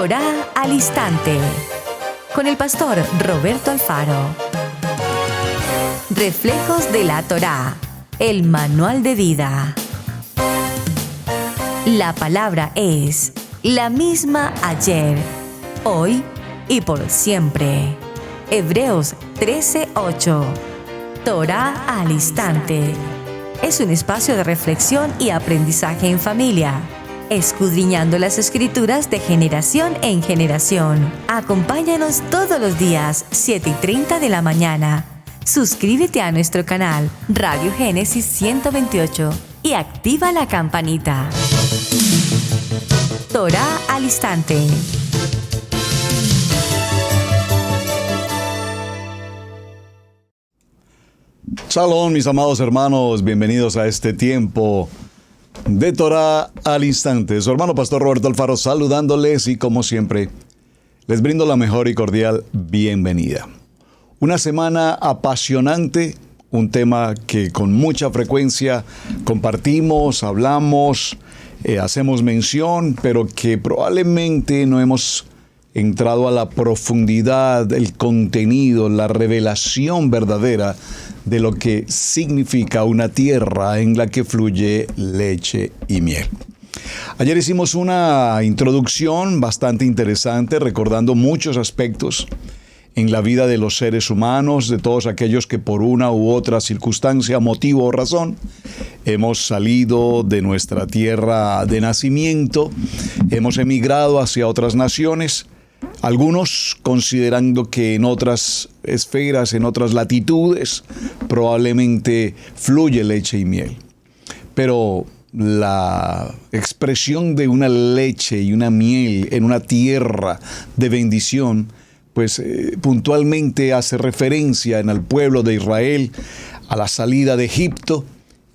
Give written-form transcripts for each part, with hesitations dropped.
Torá al Instante, con el pastor Roberto Alfaro. Reflejos de la Torá, el manual de vida. La palabra es la misma ayer, hoy y por siempre. Hebreos 13:8. Torá al Instante. Es un espacio de reflexión y aprendizaje en familia, escudriñando las Escrituras de generación en generación. Acompáñanos todos los días, 7:30 de la mañana. Suscríbete a nuestro canal Radio Génesis 128 y activa la campanita. Torá al Instante. Shalom, mis amados hermanos, bienvenidos a este tiempo de Torá al Instante. Su hermano pastor Roberto Alfaro saludándoles y como siempre les brindo la mejor y cordial bienvenida. Una semana apasionante, un tema que con mucha frecuencia compartimos, hablamos, hacemos mención, pero que probablemente no hemos entrado a la profundidad, el contenido, la revelación verdadera de lo que significa una tierra en la que fluye leche y miel. Ayer hicimos una introducción bastante interesante, recordando muchos aspectos en la vida de los seres humanos, de todos aquellos que por una u otra circunstancia, motivo o razón, hemos salido de nuestra tierra de nacimiento, hemos emigrado hacia otras naciones, algunos considerando que en otras esferas, en otras latitudes, probablemente fluye leche y miel. Pero la expresión de una leche y una miel en una tierra de bendición, pues puntualmente hace referencia en el pueblo de Israel a la salida de Egipto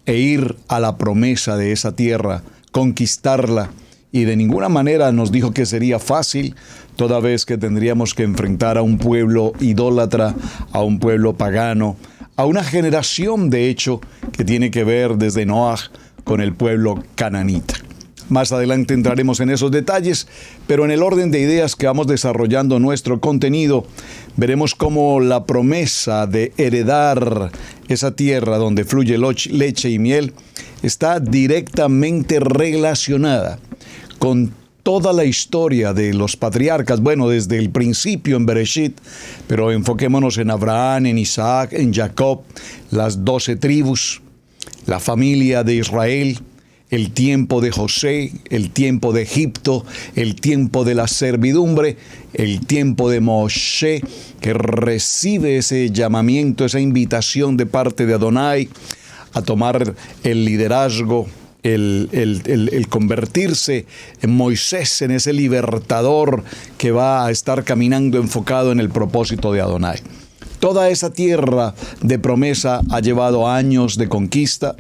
e ir a la promesa de esa tierra, conquistarla. Y de ninguna manera nos dijo que sería fácil, toda vez que tendríamos que enfrentar a un pueblo idólatra, a un pueblo pagano, a una generación, de hecho, que tiene que ver desde Noaj con el pueblo cananita. Más adelante entraremos en esos detalles, pero en el orden de ideas que vamos desarrollando nuestro contenido, veremos cómo la promesa de heredar esa tierra donde fluye leche y miel está directamente relacionada con toda la historia de los patriarcas, bueno, desde el principio en Bereshit, pero enfoquémonos en Abraham, en Isaac, en Jacob, las 12 tribus, la familia de Israel, el tiempo de José, el tiempo de Egipto, el tiempo de la servidumbre, el tiempo de Moshe, que recibe ese llamamiento, esa invitación de parte de Adonai a tomar el liderazgo, el convertirse en Moisés, en ese libertador que va a estar caminando enfocado en el propósito de Adonai. Toda esa tierra de promesa ha llevado años de conquista,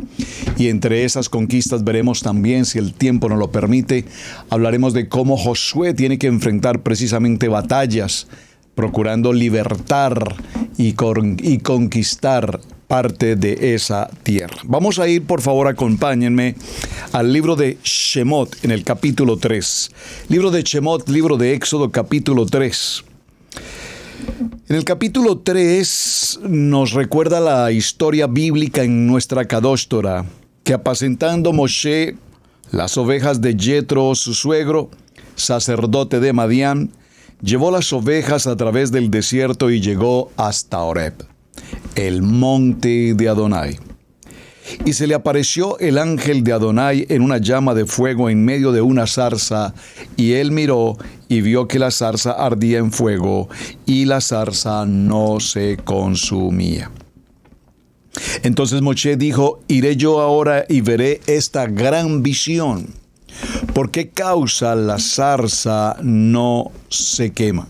y entre esas conquistas veremos también, si el tiempo nos lo permite, hablaremos de cómo Josué tiene que enfrentar precisamente batallas, procurando libertar y conquistar parte de esa tierra. Vamos a ir, por favor, acompáñenme al libro de Shemot, en el capítulo 3. Libro de Shemot, libro de Éxodo, capítulo 3. En el capítulo 3 nos recuerda la historia bíblica en nuestra Kadosh Torah, que apacentando Moshe las ovejas de Jetro, su suegro, sacerdote de Madián, llevó las ovejas a través del desierto y llegó hasta Horeb, el monte de Adonai. Y se le apareció el ángel de Adonai en una llama de fuego en medio de una zarza, y él miró y vio que la zarza ardía en fuego, y la zarza no se consumía. Entonces Moshe dijo: iré yo ahora y veré esta gran visión. ¿Por qué causa la zarza no se quema?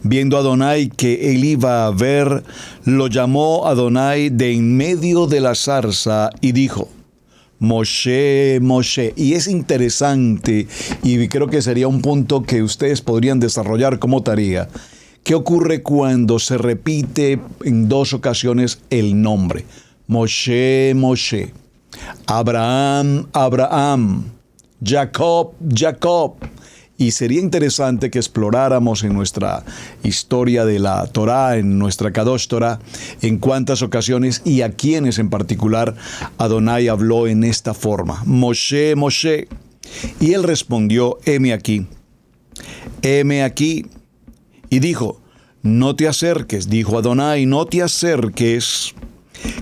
Viendo Adonai que él iba a ver, lo llamó Adonai de en medio de la zarza y dijo: Moshe, Moshe. Y es interesante, y creo que sería un punto que ustedes podrían desarrollar como tarea. ¿Qué ocurre cuando se repite en dos ocasiones el nombre? Moshe, Moshe. Abraham, Abraham. Jacob, Jacob. Y sería interesante que exploráramos en nuestra historia de la Torá, en nuestra Kadosh Torah, en cuántas ocasiones y a quiénes en particular Adonai habló en esta forma. Moshe, Moshe. Y él respondió, heme aquí. Heme aquí. Y dijo, no te acerques, dijo Adonai, no te acerques.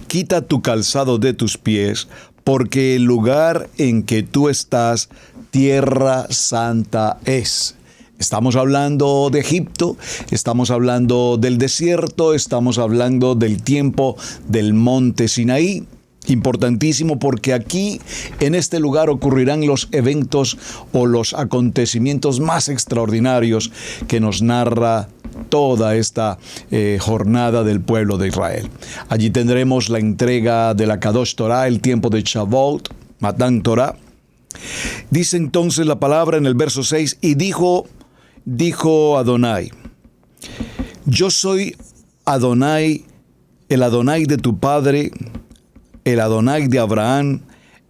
Quita tu calzado de tus pies, porque el lugar en que tú estás, tierra santa es. Estamos hablando de Egipto, estamos hablando del desierto, estamos hablando del tiempo del monte Sinaí. Importantísimo porque aquí, en este lugar, ocurrirán los eventos o los acontecimientos más extraordinarios que nos narra toda esta jornada del pueblo de Israel. Allí tendremos la entrega de la Kadosh Torah, el tiempo de Shavuot, Matan Torah. Dice entonces la palabra en el verso 6, y dijo Adonai, yo soy Adonai, el Adonai de tu padre, el Adonai de Abraham,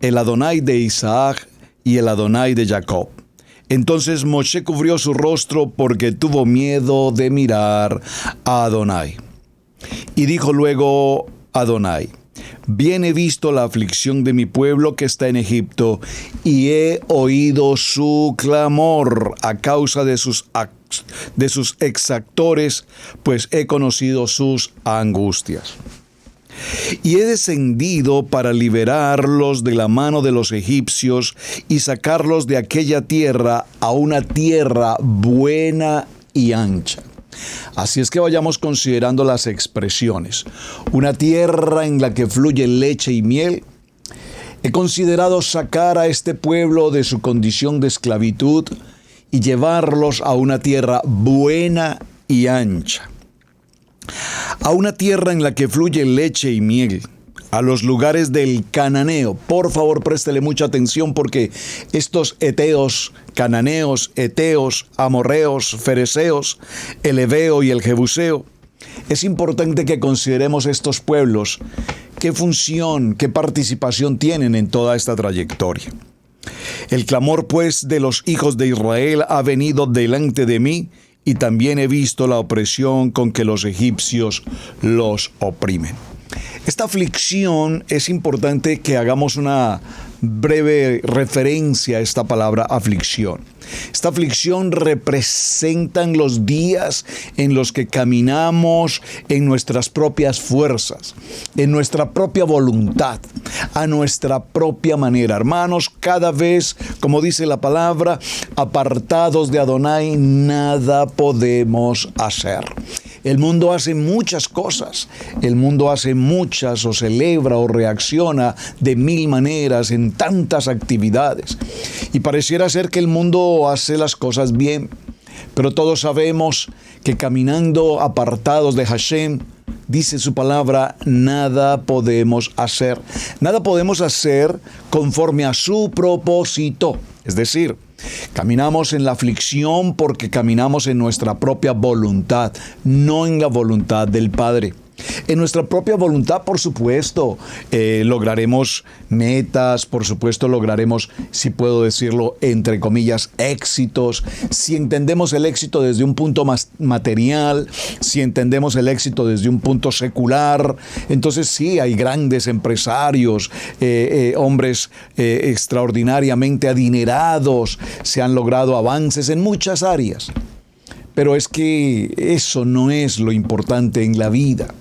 el Adonai de Isaac y el Adonai de Jacob. Entonces Moshe cubrió su rostro porque tuvo miedo de mirar a Adonai. Y dijo luego Adonai, bien he visto la aflicción de mi pueblo que está en Egipto, y he oído su clamor a causa de sus exactores, pues he conocido sus angustias. Y he descendido para liberarlos de la mano de los egipcios y sacarlos de aquella tierra a una tierra buena y ancha. Así es que vayamos considerando las expresiones. Una tierra en la que fluye leche y miel. He considerado sacar a este pueblo de su condición de esclavitud y llevarlos a una tierra buena y ancha. A una tierra en la que fluye leche y miel, a los lugares del cananeo. Por favor, préstele mucha atención porque estos eteos, cananeos, eteos, amorreos, fereceos, el heveo y el jebuseo, es importante que consideremos estos pueblos, qué función, qué participación tienen en toda esta trayectoria. El clamor, pues, de los hijos de Israel ha venido delante de mí, y también he visto la opresión con que los egipcios los oprimen. Esta aflicción, es importante que hagamos una breve referencia a esta palabra aflicción. Esta aflicción representan los días en los que caminamos en nuestras propias fuerzas, en nuestra propia voluntad, a nuestra propia manera. Hermanos, cada vez, como dice la palabra, apartados de Adonai, nada podemos hacer. El mundo hace muchas cosas, el mundo hace muchas o celebra o reacciona de mil maneras en tantas actividades. Y pareciera ser que el mundo hace las cosas bien, pero todos sabemos que caminando apartados de Hashem, dice su palabra, nada podemos hacer. Nada podemos hacer conforme a su propósito. Es decir, caminamos en la aflicción porque caminamos en nuestra propia voluntad, no en la voluntad del Padre. En nuestra propia voluntad, por supuesto, lograremos metas, por supuesto lograremos, si puedo decirlo, entre comillas, éxitos. Si entendemos el éxito desde un punto más material, si entendemos el éxito desde un punto secular, entonces sí, hay grandes empresarios, hombres extraordinariamente adinerados, se han logrado avances en muchas áreas. Pero es que eso no es lo importante en la vida.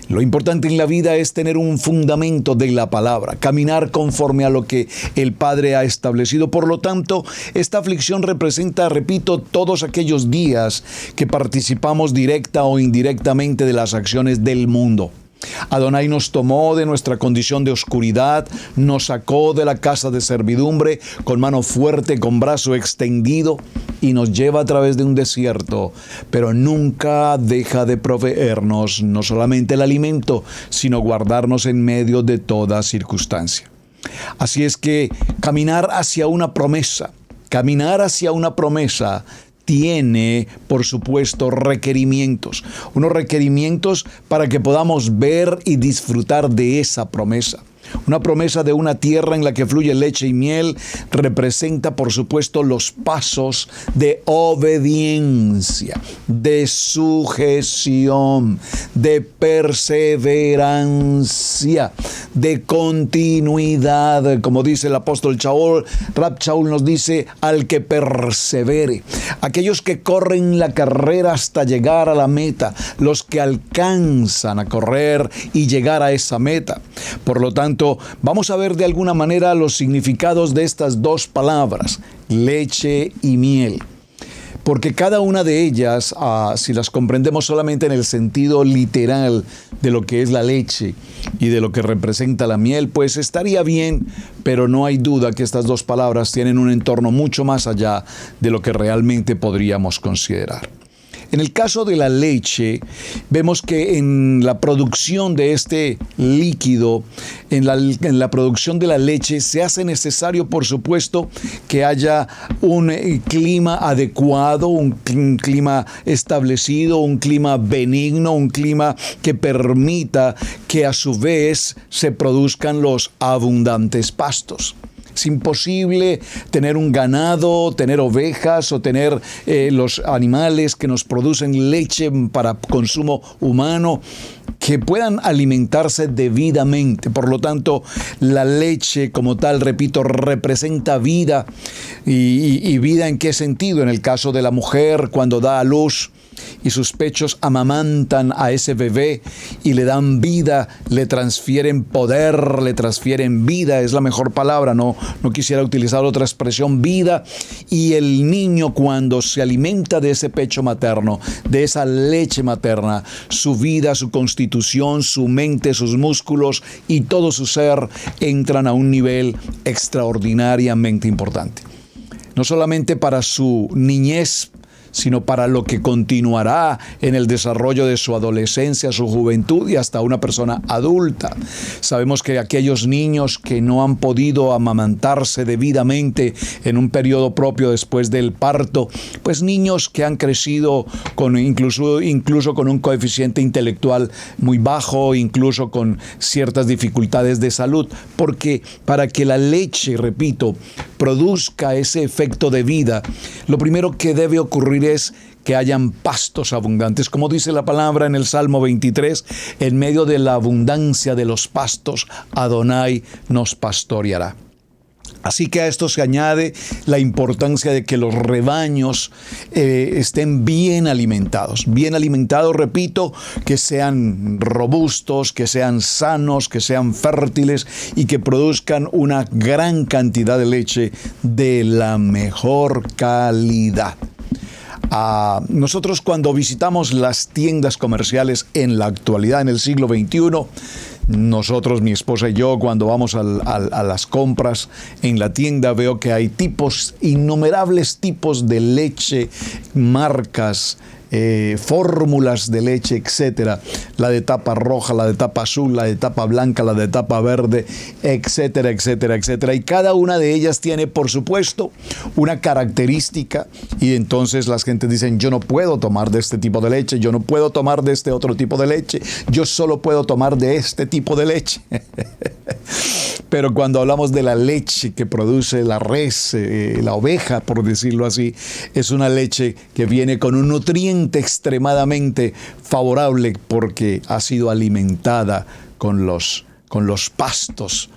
Lo importante en la vida es tener un fundamento de la palabra, caminar conforme a lo que el Padre ha establecido. Por lo tanto, esta aflicción representa, repito, todos aquellos días que participamos directa o indirectamente de las acciones del mundo. Adonai nos tomó de nuestra condición de oscuridad, nos sacó de la casa de servidumbre con mano fuerte, con brazo extendido, y nos lleva a través de un desierto, pero nunca deja de proveernos no solamente el alimento, sino guardarnos en medio de toda circunstancia. Así es que caminar hacia una promesa tiene, por supuesto, requerimientos. Unos requerimientos para que podamos ver y disfrutar de esa promesa. Una promesa de una tierra en la que fluye leche y miel representa, por supuesto, los pasos de obediencia, de sujeción, de perseverancia, de continuidad. Como dice el apóstol Rab Shaul nos dice, al que persevere. Aquellos que corren la carrera hasta llegar a la meta, los que alcanzan a correr y llegar a esa meta. Por lo tanto, vamos a ver de alguna manera los significados de estas dos palabras, leche y miel. Porque cada una de ellas, si las comprendemos solamente en el sentido literal de lo que es la leche y de lo que representa la miel, pues estaría bien, pero no hay duda que estas dos palabras tienen un entorno mucho más allá de lo que realmente podríamos considerar. En el caso de la leche, vemos que en la producción de este líquido, en la producción de la leche, se hace necesario, por supuesto, que haya un clima adecuado, un clima establecido, un clima benigno, un clima que permita que a su vez se produzcan los abundantes pastos. Es imposible tener un ganado, tener ovejas o tener los animales que nos producen leche para consumo humano que puedan alimentarse debidamente. Por lo tanto, la leche como tal, repito, representa vida. ¿Y vida en qué sentido? En el caso de la mujer, cuando da a luz y sus pechos amamantan a ese bebé y le dan vida, le transfieren poder, le transfieren vida, es la mejor palabra, no quisiera utilizar otra expresión, vida. Y el niño, cuando se alimenta de ese pecho materno, de esa leche materna, su vida, su constitución, su mente, sus músculos y todo su ser entran a un nivel extraordinariamente importante. No solamente para su niñez, sino para lo que continuará en el desarrollo de su adolescencia, su juventud y hasta una persona adulta. Sabemos que aquellos niños que no han podido amamantarse debidamente en un periodo propio después del parto, pues niños que han crecido con incluso con un coeficiente intelectual muy bajo, incluso con ciertas dificultades de salud, porque para que la leche, repito, produzca ese efecto de vida, lo primero que debe ocurrir es que hayan pastos abundantes. Como dice la palabra en el Salmo 23, en medio de la abundancia de los pastos, Adonai nos pastoreará. Así que a esto se añade la importancia de que los rebaños estén bien alimentados, repito, que sean robustos, que sean sanos, que sean fértiles y que produzcan una gran cantidad de leche de la mejor calidad. Nosotros cuando visitamos las tiendas comerciales en la actualidad, en el siglo XXI, nosotros, mi esposa y yo, cuando vamos a las compras en la tienda, veo que hay innumerables tipos de leche, marcas, fórmulas de leche, etcétera. La de tapa roja, la de tapa azul, la de tapa blanca, la de tapa verde, etcétera, etcétera, etcétera. Y cada una de ellas tiene, por supuesto, una característica. Y entonces las gentes dicen, yo no puedo tomar de este tipo de leche, yo no puedo tomar de este otro tipo de leche, yo solo puedo tomar de este tipo de leche. Pero cuando hablamos de la leche que produce la res, la oveja, por decirlo así, es una leche que viene con un nutriente extremadamente favorable porque ha sido alimentada con los pastos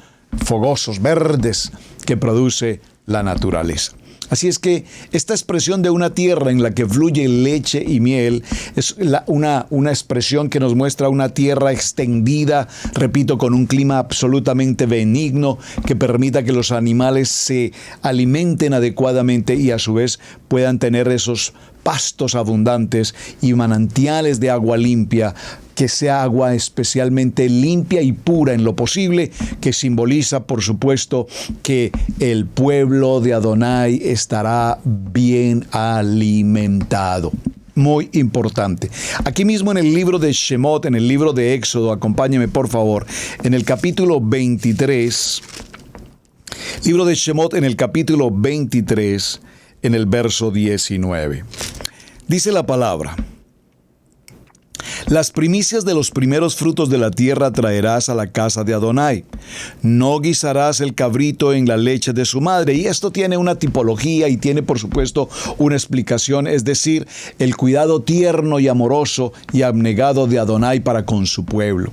fogosos, verdes, que produce la naturaleza. Así es que esta expresión de una tierra en la que fluye leche y miel es una expresión que nos muestra una tierra extendida, repito, con un clima absolutamente benigno que permita que los animales se alimenten adecuadamente y a su vez puedan tener esos pastos abundantes y manantiales de agua limpia, que sea agua especialmente limpia y pura en lo posible, que simboliza, por supuesto, que el pueblo de Adonai estará bien alimentado. Muy importante. Aquí mismo en el libro de Shemot, en el libro de Éxodo, acompáñeme por favor, en el capítulo 23, libro de Shemot en el capítulo 23, en el verso 19. Dice la palabra: Las primicias de los primeros frutos de la tierra traerás a la casa de Adonai. No guisarás el cabrito en la leche de su madre. Y esto tiene una tipología y tiene, por supuesto, una explicación, es decir, el cuidado tierno y amoroso y abnegado de Adonai para con su pueblo.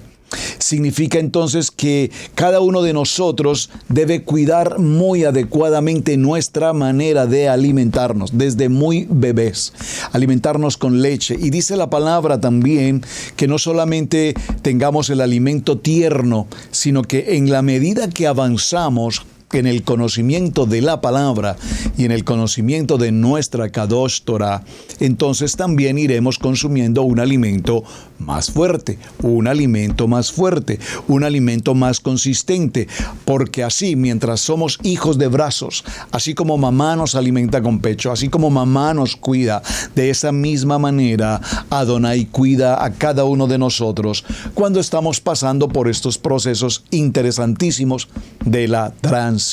Significa entonces que cada uno de nosotros debe cuidar muy adecuadamente nuestra manera de alimentarnos, desde muy bebés, alimentarnos con leche. Y dice la palabra también que no solamente tengamos el alimento tierno, sino que en la medida que avanzamos en el conocimiento de la palabra y en el conocimiento de nuestra Kadosh Torah, entonces también iremos consumiendo un alimento más fuerte, un alimento más fuerte, un alimento más consistente, porque así, mientras somos hijos de brazos, así como mamá nos alimenta con pecho, así como mamá nos cuida, de esa misma manera Adonai cuida a cada uno de nosotros cuando estamos pasando por estos procesos interesantísimos de la transición.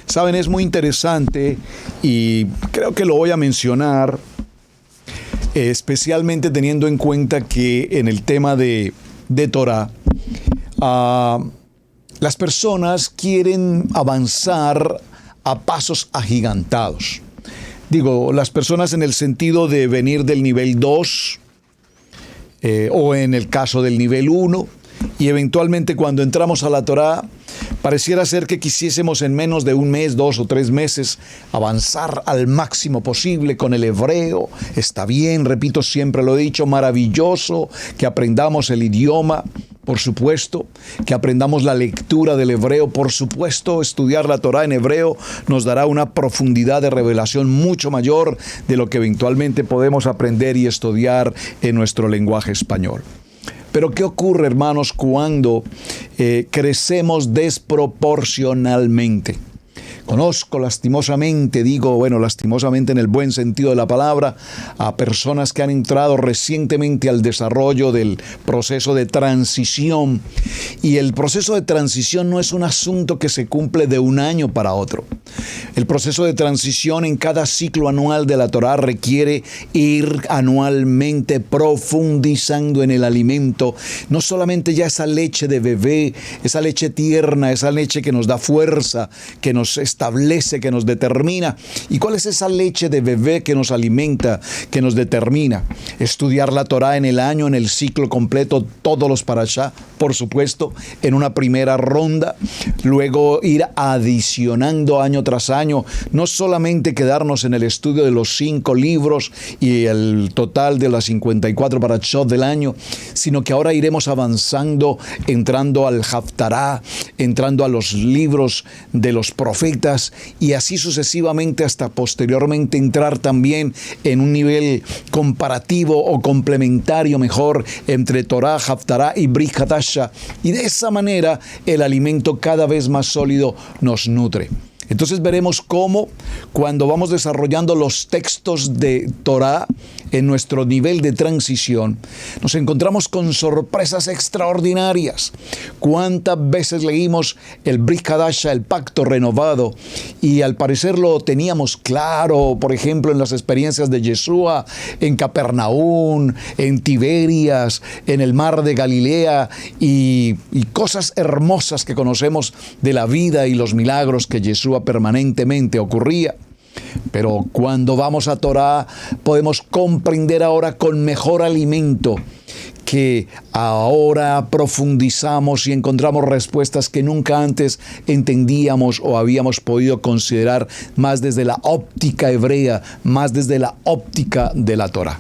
Saben, es muy interesante y creo que lo voy a mencionar, especialmente teniendo en cuenta que en el tema de Torah, las personas quieren avanzar a pasos agigantados. Digo, las personas en el sentido de venir del nivel 2 o en el caso del nivel 1, y eventualmente cuando entramos a la Torah, pareciera ser que quisiésemos en menos de un mes, 2 o 3 meses avanzar al máximo posible con el hebreo. Está bien, repito, siempre lo he dicho, maravilloso que aprendamos el idioma, por supuesto, que aprendamos la lectura del hebreo, por supuesto, estudiar la Torah en hebreo nos dará una profundidad de revelación mucho mayor de lo que eventualmente podemos aprender y estudiar en nuestro lenguaje español. Pero ¿qué ocurre, hermanos, cuando crecemos desproporcionalmente? Conozco lastimosamente, lastimosamente en el buen sentido de la palabra, a personas que han entrado recientemente al desarrollo del proceso de transición. Y el proceso de transición no es un asunto que se cumple de un año para otro. El proceso de transición en cada ciclo anual de la Torah requiere ir anualmente profundizando en el alimento. No solamente ya esa leche de bebé, esa leche tierna, esa leche que nos da fuerza, que nos establece, que nos determina. ¿Y cuál es esa leche de bebé que nos alimenta, que nos determina? Estudiar la Torah en el año, en el ciclo completo, todos los parashá, por supuesto, en una primera ronda. Luego ir adicionando año tras año, no solamente quedarnos en el estudio de los 5 libros y el total de las 54 parashot del año, sino que ahora iremos avanzando, entrando al Haftará, entrando a los libros de los profetas y así sucesivamente hasta posteriormente entrar también en un nivel comparativo o complementario mejor entre Torah, Haftará y Brit Hadasha, y de esa manera el alimento cada vez más sólido nos nutre. Entonces veremos cómo cuando vamos desarrollando los textos de Torah en nuestro nivel de transición, nos encontramos con sorpresas extraordinarias. ¿Cuántas veces leímos el Brit Hadasha, el pacto renovado? Y al parecer lo teníamos claro, por ejemplo, en las experiencias de Yeshua, en Capernaum, en Tiberias, en el mar de Galilea y cosas hermosas que conocemos de la vida y los milagros que Yeshua permanentemente ocurría. Pero cuando vamos a Torah podemos comprender ahora con mejor alimento que ahora profundizamos y encontramos respuestas que nunca antes entendíamos o habíamos podido considerar más desde la óptica hebrea, más desde la óptica de la Torah.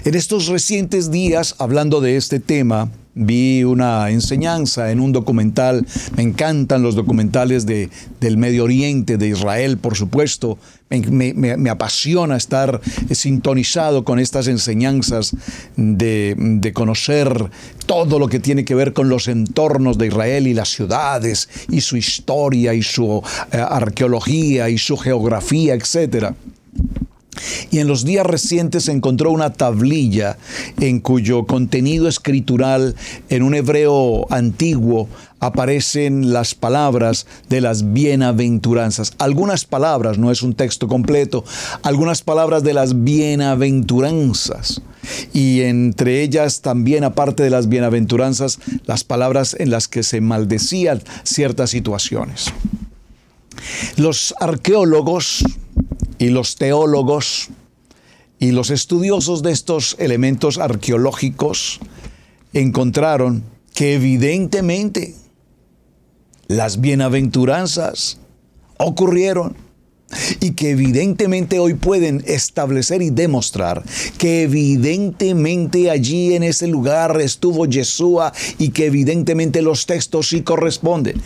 En estos recientes días, hablando de este tema, vi una enseñanza en un documental. Me encantan los documentales del Medio Oriente, de Israel, por supuesto. Me apasiona estar sintonizado con estas enseñanzas de conocer todo lo que tiene que ver con los entornos de Israel y las ciudades y su historia y su arqueología y su geografía, etcétera. Y en los días recientes se encontró una tablilla en cuyo contenido escritural en un hebreo antiguo aparecen las palabras de las bienaventuranzas. Algunas palabras, no es un texto completo, algunas palabras de las bienaventuranzas. Y entre ellas también, aparte de las bienaventuranzas, las palabras en las que se maldecían ciertas situaciones. Los arqueólogos y los teólogos y los estudiosos de estos elementos arqueológicos encontraron que evidentemente las bienaventuranzas ocurrieron y que evidentemente hoy pueden establecer y demostrar que evidentemente allí en ese lugar estuvo Yeshua y que evidentemente los textos sí corresponden.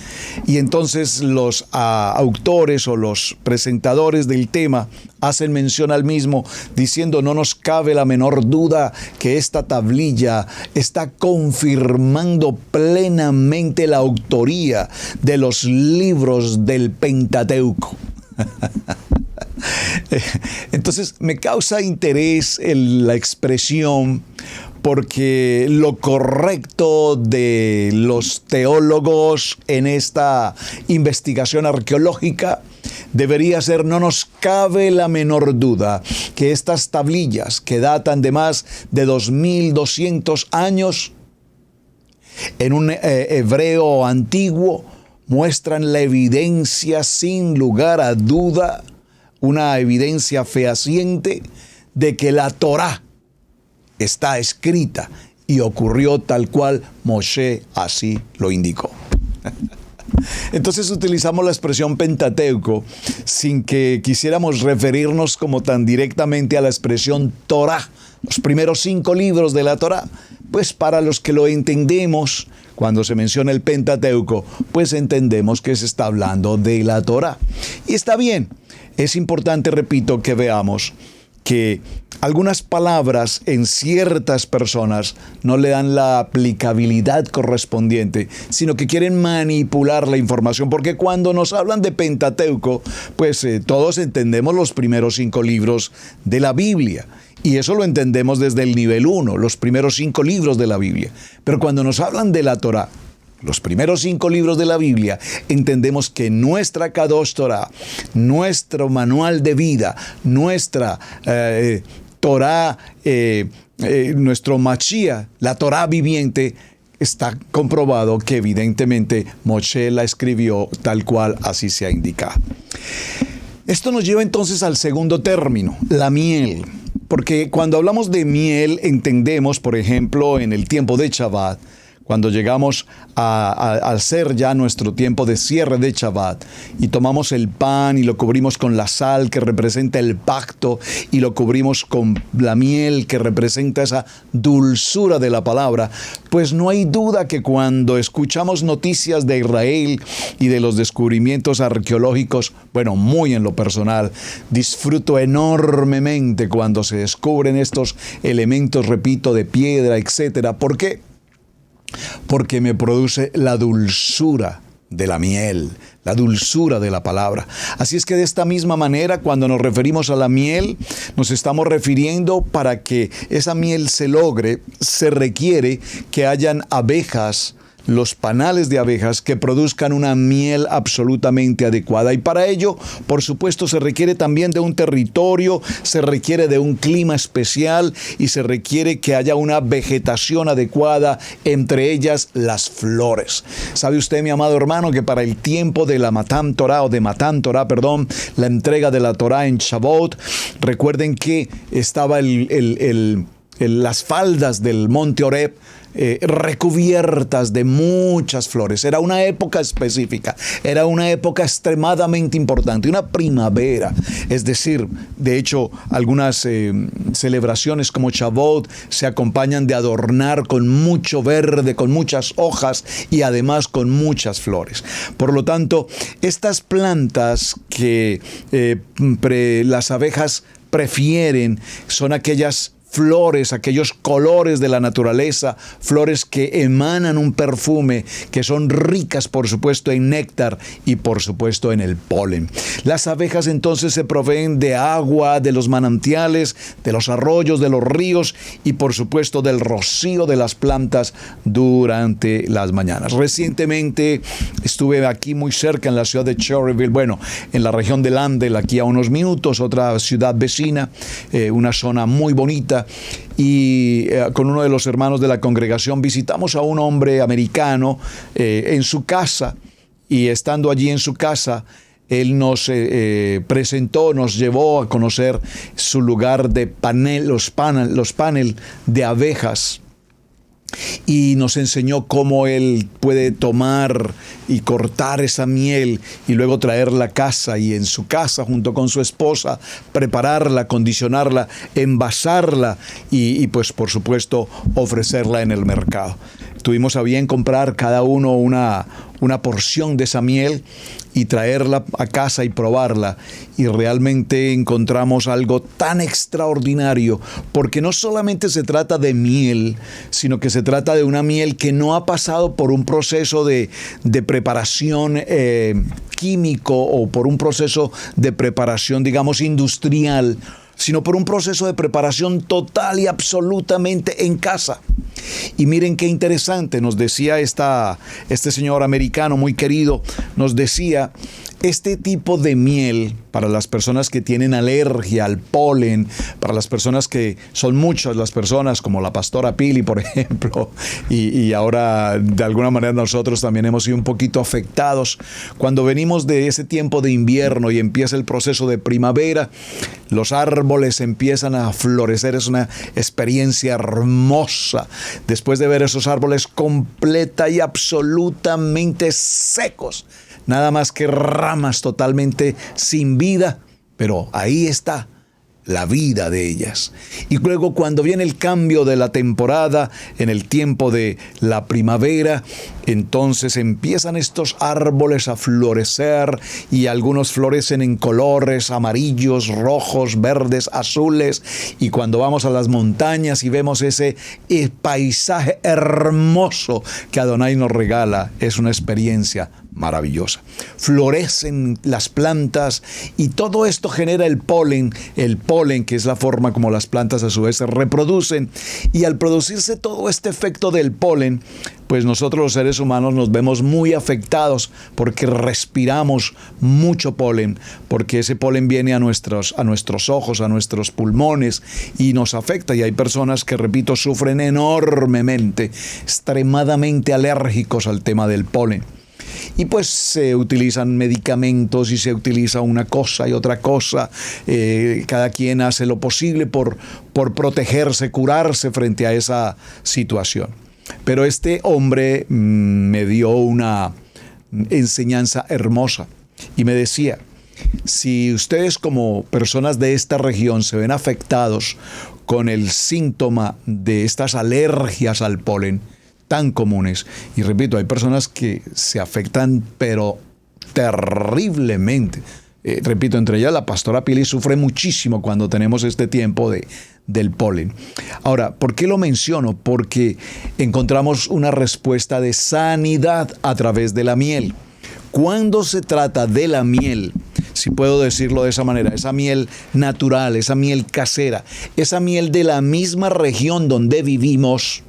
Y entonces los autores o los presentadores del tema hacen mención al mismo, diciendo: no nos cabe la menor duda que esta tablilla está confirmando plenamente la autoría de los libros del Pentateuco. Entonces me causa interés la expresión, porque lo correcto de los teólogos en esta investigación arqueológica debería ser: no nos cabe la menor duda que estas tablillas, que datan de más de 2200 años, en un hebreo antiguo, muestran la evidencia sin lugar a duda, una evidencia fehaciente de que la Torá está escrita y ocurrió tal cual Moshe así lo indicó. Entonces utilizamos la expresión Pentateuco sin que quisiéramos referirnos como tan directamente a la expresión Torá, los primeros 5 libros de la Torá. Pues para los que lo entendemos, cuando se menciona el Pentateuco, pues entendemos que se está hablando de la Torá. Y está bien, es importante, repito, que veamos que algunas palabras en ciertas personas no le dan la aplicabilidad correspondiente, sino que quieren manipular la información, porque cuando nos hablan de Pentateuco, pues todos entendemos los primeros 5 libros de la Biblia. Y eso lo entendemos desde el nivel 1, los primeros 5 libros de la Biblia. Pero cuando nos hablan de la Torá, los primeros 5 libros de la Biblia, entendemos que nuestra Kadosh Torah, nuestro manual de vida, nuestra Torá, nuestro Mashiach, la Torá viviente, está comprobado que evidentemente Moshe la escribió tal cual así se ha indicado. Esto nos lleva entonces al segundo término, la miel. Porque cuando hablamos de miel, entendemos, por ejemplo, en el tiempo de Shabbat, cuando llegamos a hacer ya nuestro tiempo de cierre de Shabbat y tomamos el pan y lo cubrimos con la sal que representa el pacto y lo cubrimos con la miel que representa esa dulzura de la palabra, pues no hay duda que cuando escuchamos noticias de Israel y de los descubrimientos arqueológicos, bueno, muy en lo personal, disfruto enormemente cuando se descubren estos elementos, repito, de piedra, etcétera. ¿Por qué? Porque me produce la dulzura de la miel, la dulzura de la palabra. Así es que de esta misma manera, cuando nos referimos a la miel, nos estamos refiriendo para que esa miel se logre, se requiere que hayan abejas, los panales de abejas que produzcan una miel absolutamente adecuada. Y para ello, por supuesto, se requiere también de un territorio, se requiere de un clima especial y se requiere que haya una vegetación adecuada, entre ellas las flores. ¿Sabe usted, mi amado hermano, que para el tiempo de la Matan Torah, la entrega de la Torah en Shavuot, recuerden que estaba las faldas del monte Horeb recubiertas de muchas flores. Era una época específica, era una época extremadamente importante, una primavera. Es decir, de hecho, algunas celebraciones como Shavuot se acompañan de adornar con mucho verde, con muchas hojas y además con muchas flores. Por lo tanto, estas plantas que las abejas prefieren son aquellas flores, aquellos colores de la naturaleza, flores que emanan un perfume, que son ricas, por supuesto, en néctar y, por supuesto, en el polen. Las abejas entonces se proveen de agua, de los manantiales, de los arroyos, de los ríos y, por supuesto, del rocío de las plantas durante las mañanas. Recientemente estuve aquí muy cerca en la ciudad de Cherryville, bueno, en la región de Landale, aquí a unos minutos, otra ciudad vecina, una zona muy bonita. Y con uno de los hermanos de la congregación visitamos a un hombre americano en su casa, y estando allí en su casa, él nos presentó, nos llevó a conocer su lugar de los panel de abejas. Y nos enseñó cómo él puede tomar y cortar esa miel y luego traerla a casa, y en su casa junto con su esposa prepararla, condicionarla, envasarla y pues por supuesto ofrecerla en el mercado. Tuvimos a bien comprar cada uno una porción de esa miel y traerla a casa y probarla, y realmente encontramos algo tan extraordinario, porque no solamente se trata de miel, sino que se trata de una miel que no ha pasado por un proceso de preparación químico o por un proceso de preparación, digamos, industrial, sino por un proceso de preparación total y absolutamente en casa. Y miren qué interesante, nos decía este señor americano muy querido, nos decía, este tipo de miel, para las personas que tienen alergia al polen, para las personas que son muchas las personas, como la pastora Pili, por ejemplo, y ahora de alguna manera nosotros también hemos sido un poquito afectados. Cuando venimos de ese tiempo de invierno y empieza el proceso de primavera, los árboles empiezan a florecer, es una experiencia hermosa. Después de ver esos árboles completa y absolutamente secos, nada más que ramas totalmente sin vida, pero ahí está la vida de ellas. Y luego cuando viene el cambio de la temporada, en el tiempo de la primavera, entonces empiezan estos árboles a florecer, y algunos florecen en colores amarillos, rojos, verdes, azules, y cuando vamos a las montañas y vemos ese paisaje hermoso que Adonai nos regala, es una experiencia maravillosa. Florecen las plantas y todo esto genera el polen que es la forma como las plantas a su vez se reproducen, y al producirse todo este efecto del polen, pues nosotros los seres humanos nos vemos muy afectados porque respiramos mucho polen, porque ese polen viene a nuestros ojos, a nuestros pulmones, y nos afecta. Y hay personas que, repito, sufren enormemente, extremadamente alérgicos al tema del polen. Y pues se utilizan medicamentos y se utiliza una cosa y otra cosa. Cada quien hace lo posible por protegerse, curarse frente a esa situación. Pero este hombre me dio una enseñanza hermosa y me decía, si ustedes como personas de esta región se ven afectados con el síntoma de estas alergias al polen tan comunes, y repito, hay personas que se afectan pero terriblemente. Repito, entre ellas la pastora Pili sufre muchísimo cuando tenemos este tiempo del polen. Ahora, ¿por qué lo menciono? Porque encontramos una respuesta de sanidad a través de la miel. Cuando se trata de la miel, si puedo decirlo de esa manera, esa miel natural, esa miel casera, esa miel de la misma región donde vivimos,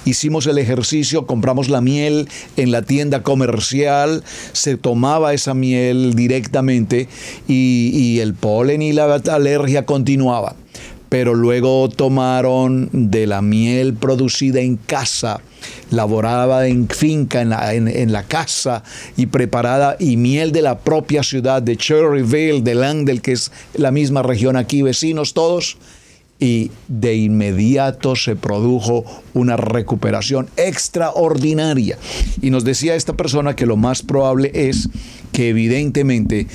hicimos el ejercicio, compramos la miel en la tienda comercial, se tomaba esa miel directamente y el polen y la alergia continuaba. Pero luego tomaron de la miel producida en casa, laborada en finca, en la casa y preparada, y miel de la propia ciudad de Cherryville, de Landale, que es la misma región aquí, vecinos todos. Y de inmediato se produjo una recuperación extraordinaria. Y nos decía esta persona que lo más probable es que evidentemente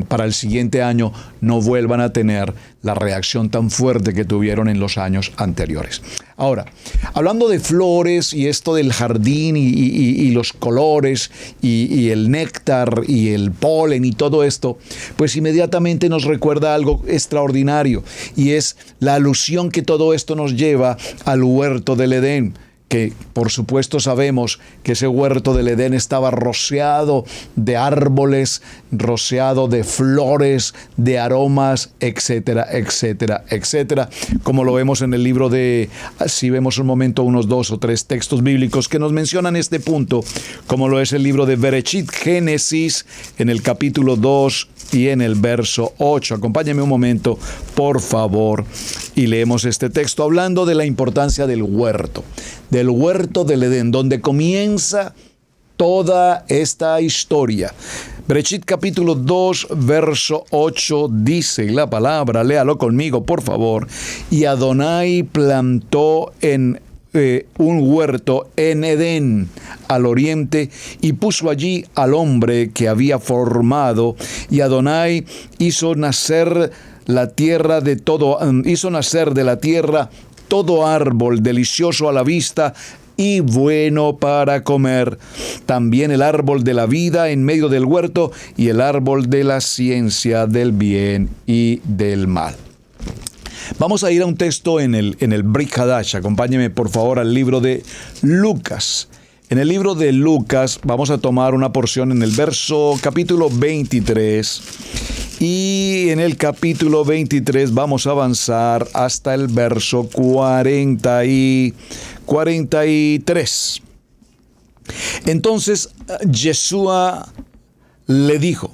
para el siguiente año no vuelvan a tener la reacción tan fuerte que tuvieron en los años anteriores. Ahora, hablando de flores y esto del jardín y los colores y el néctar y el polen y todo esto, pues inmediatamente nos recuerda algo extraordinario, y es la alusión que todo esto nos lleva al huerto del Edén, que por supuesto sabemos que ese huerto del Edén estaba rociado de árboles, rociado de flores, de aromas, etcétera, etcétera, etcétera, como lo vemos en el libro si vemos un momento unos 2 o 3 textos bíblicos que nos mencionan este punto, como lo es el libro de Bereshit, Génesis, en el capítulo 2 y en el verso 8. Acompáñenme un momento, por favor, y leemos este texto hablando de la importancia del huerto del Edén, donde comienza toda esta historia. Bereshit capítulo 2, verso 8 dice la palabra, léalo conmigo, por favor. Y Adonai plantó un huerto en Edén, al oriente, y puso allí al hombre que había formado. Y Adonai hizo nacer de la tierra todo árbol delicioso a la vista y bueno para comer, también el árbol de la vida en medio del huerto y el árbol de la ciencia del bien y del mal. Vamos a ir a un texto en el Brit Hadash. Acompáñeme por favor al libro de Lucas. En el libro de Lucas vamos a tomar una porción en el capítulo 23. Y en el capítulo 23 vamos a avanzar hasta el verso 43. Entonces Yeshua le dijo: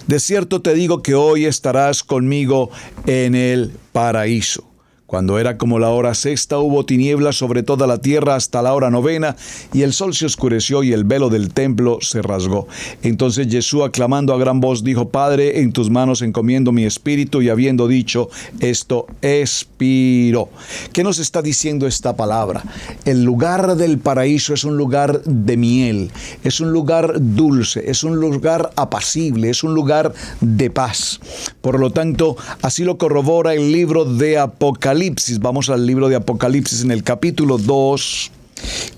de cierto te digo que hoy estarás conmigo en el paraíso. Cuando era como la hora sexta, hubo tinieblas sobre toda la tierra hasta la hora novena, y el sol se oscureció y el velo del templo se rasgó. Entonces Yeshua, clamando a gran voz, dijo: Padre, en tus manos encomiendo mi espíritu. Y habiendo dicho esto, expiró. ¿Qué nos está diciendo esta palabra? El lugar del paraíso es un lugar de miel, es un lugar dulce, es un lugar apacible, es un lugar de paz. Por lo tanto, así lo corrobora el libro de Apocalipsis. Vamos al libro de Apocalipsis en el capítulo 2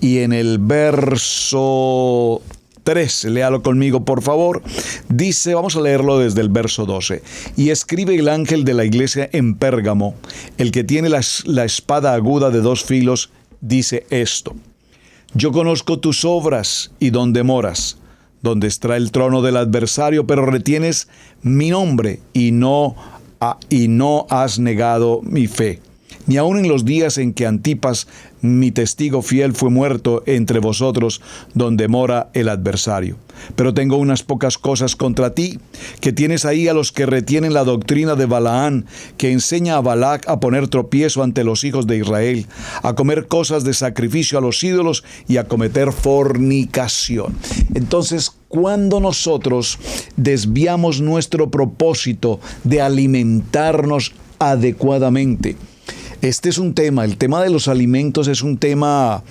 y en el verso 3. Léalo conmigo, por favor. Dice, vamos a leerlo desde el verso 12. Y escribe el ángel de la iglesia en Pérgamo, el que tiene la espada aguda de 2 filos, dice esto: Yo conozco tus obras y dónde moras, donde está el trono del adversario, pero retienes mi nombre y no has negado mi fe, ni aun en los días en que Antipas, mi testigo fiel, fue muerto entre vosotros, donde mora el adversario. Pero tengo unas pocas cosas contra ti, que tienes ahí a los que retienen la doctrina de Balaán, que enseña a Balac a poner tropiezo ante los hijos de Israel, a comer cosas de sacrificio a los ídolos y a cometer fornicación. Entonces, cuando nosotros desviamos nuestro propósito de alimentarnos adecuadamente, este es un tema, el tema de los alimentos es un tema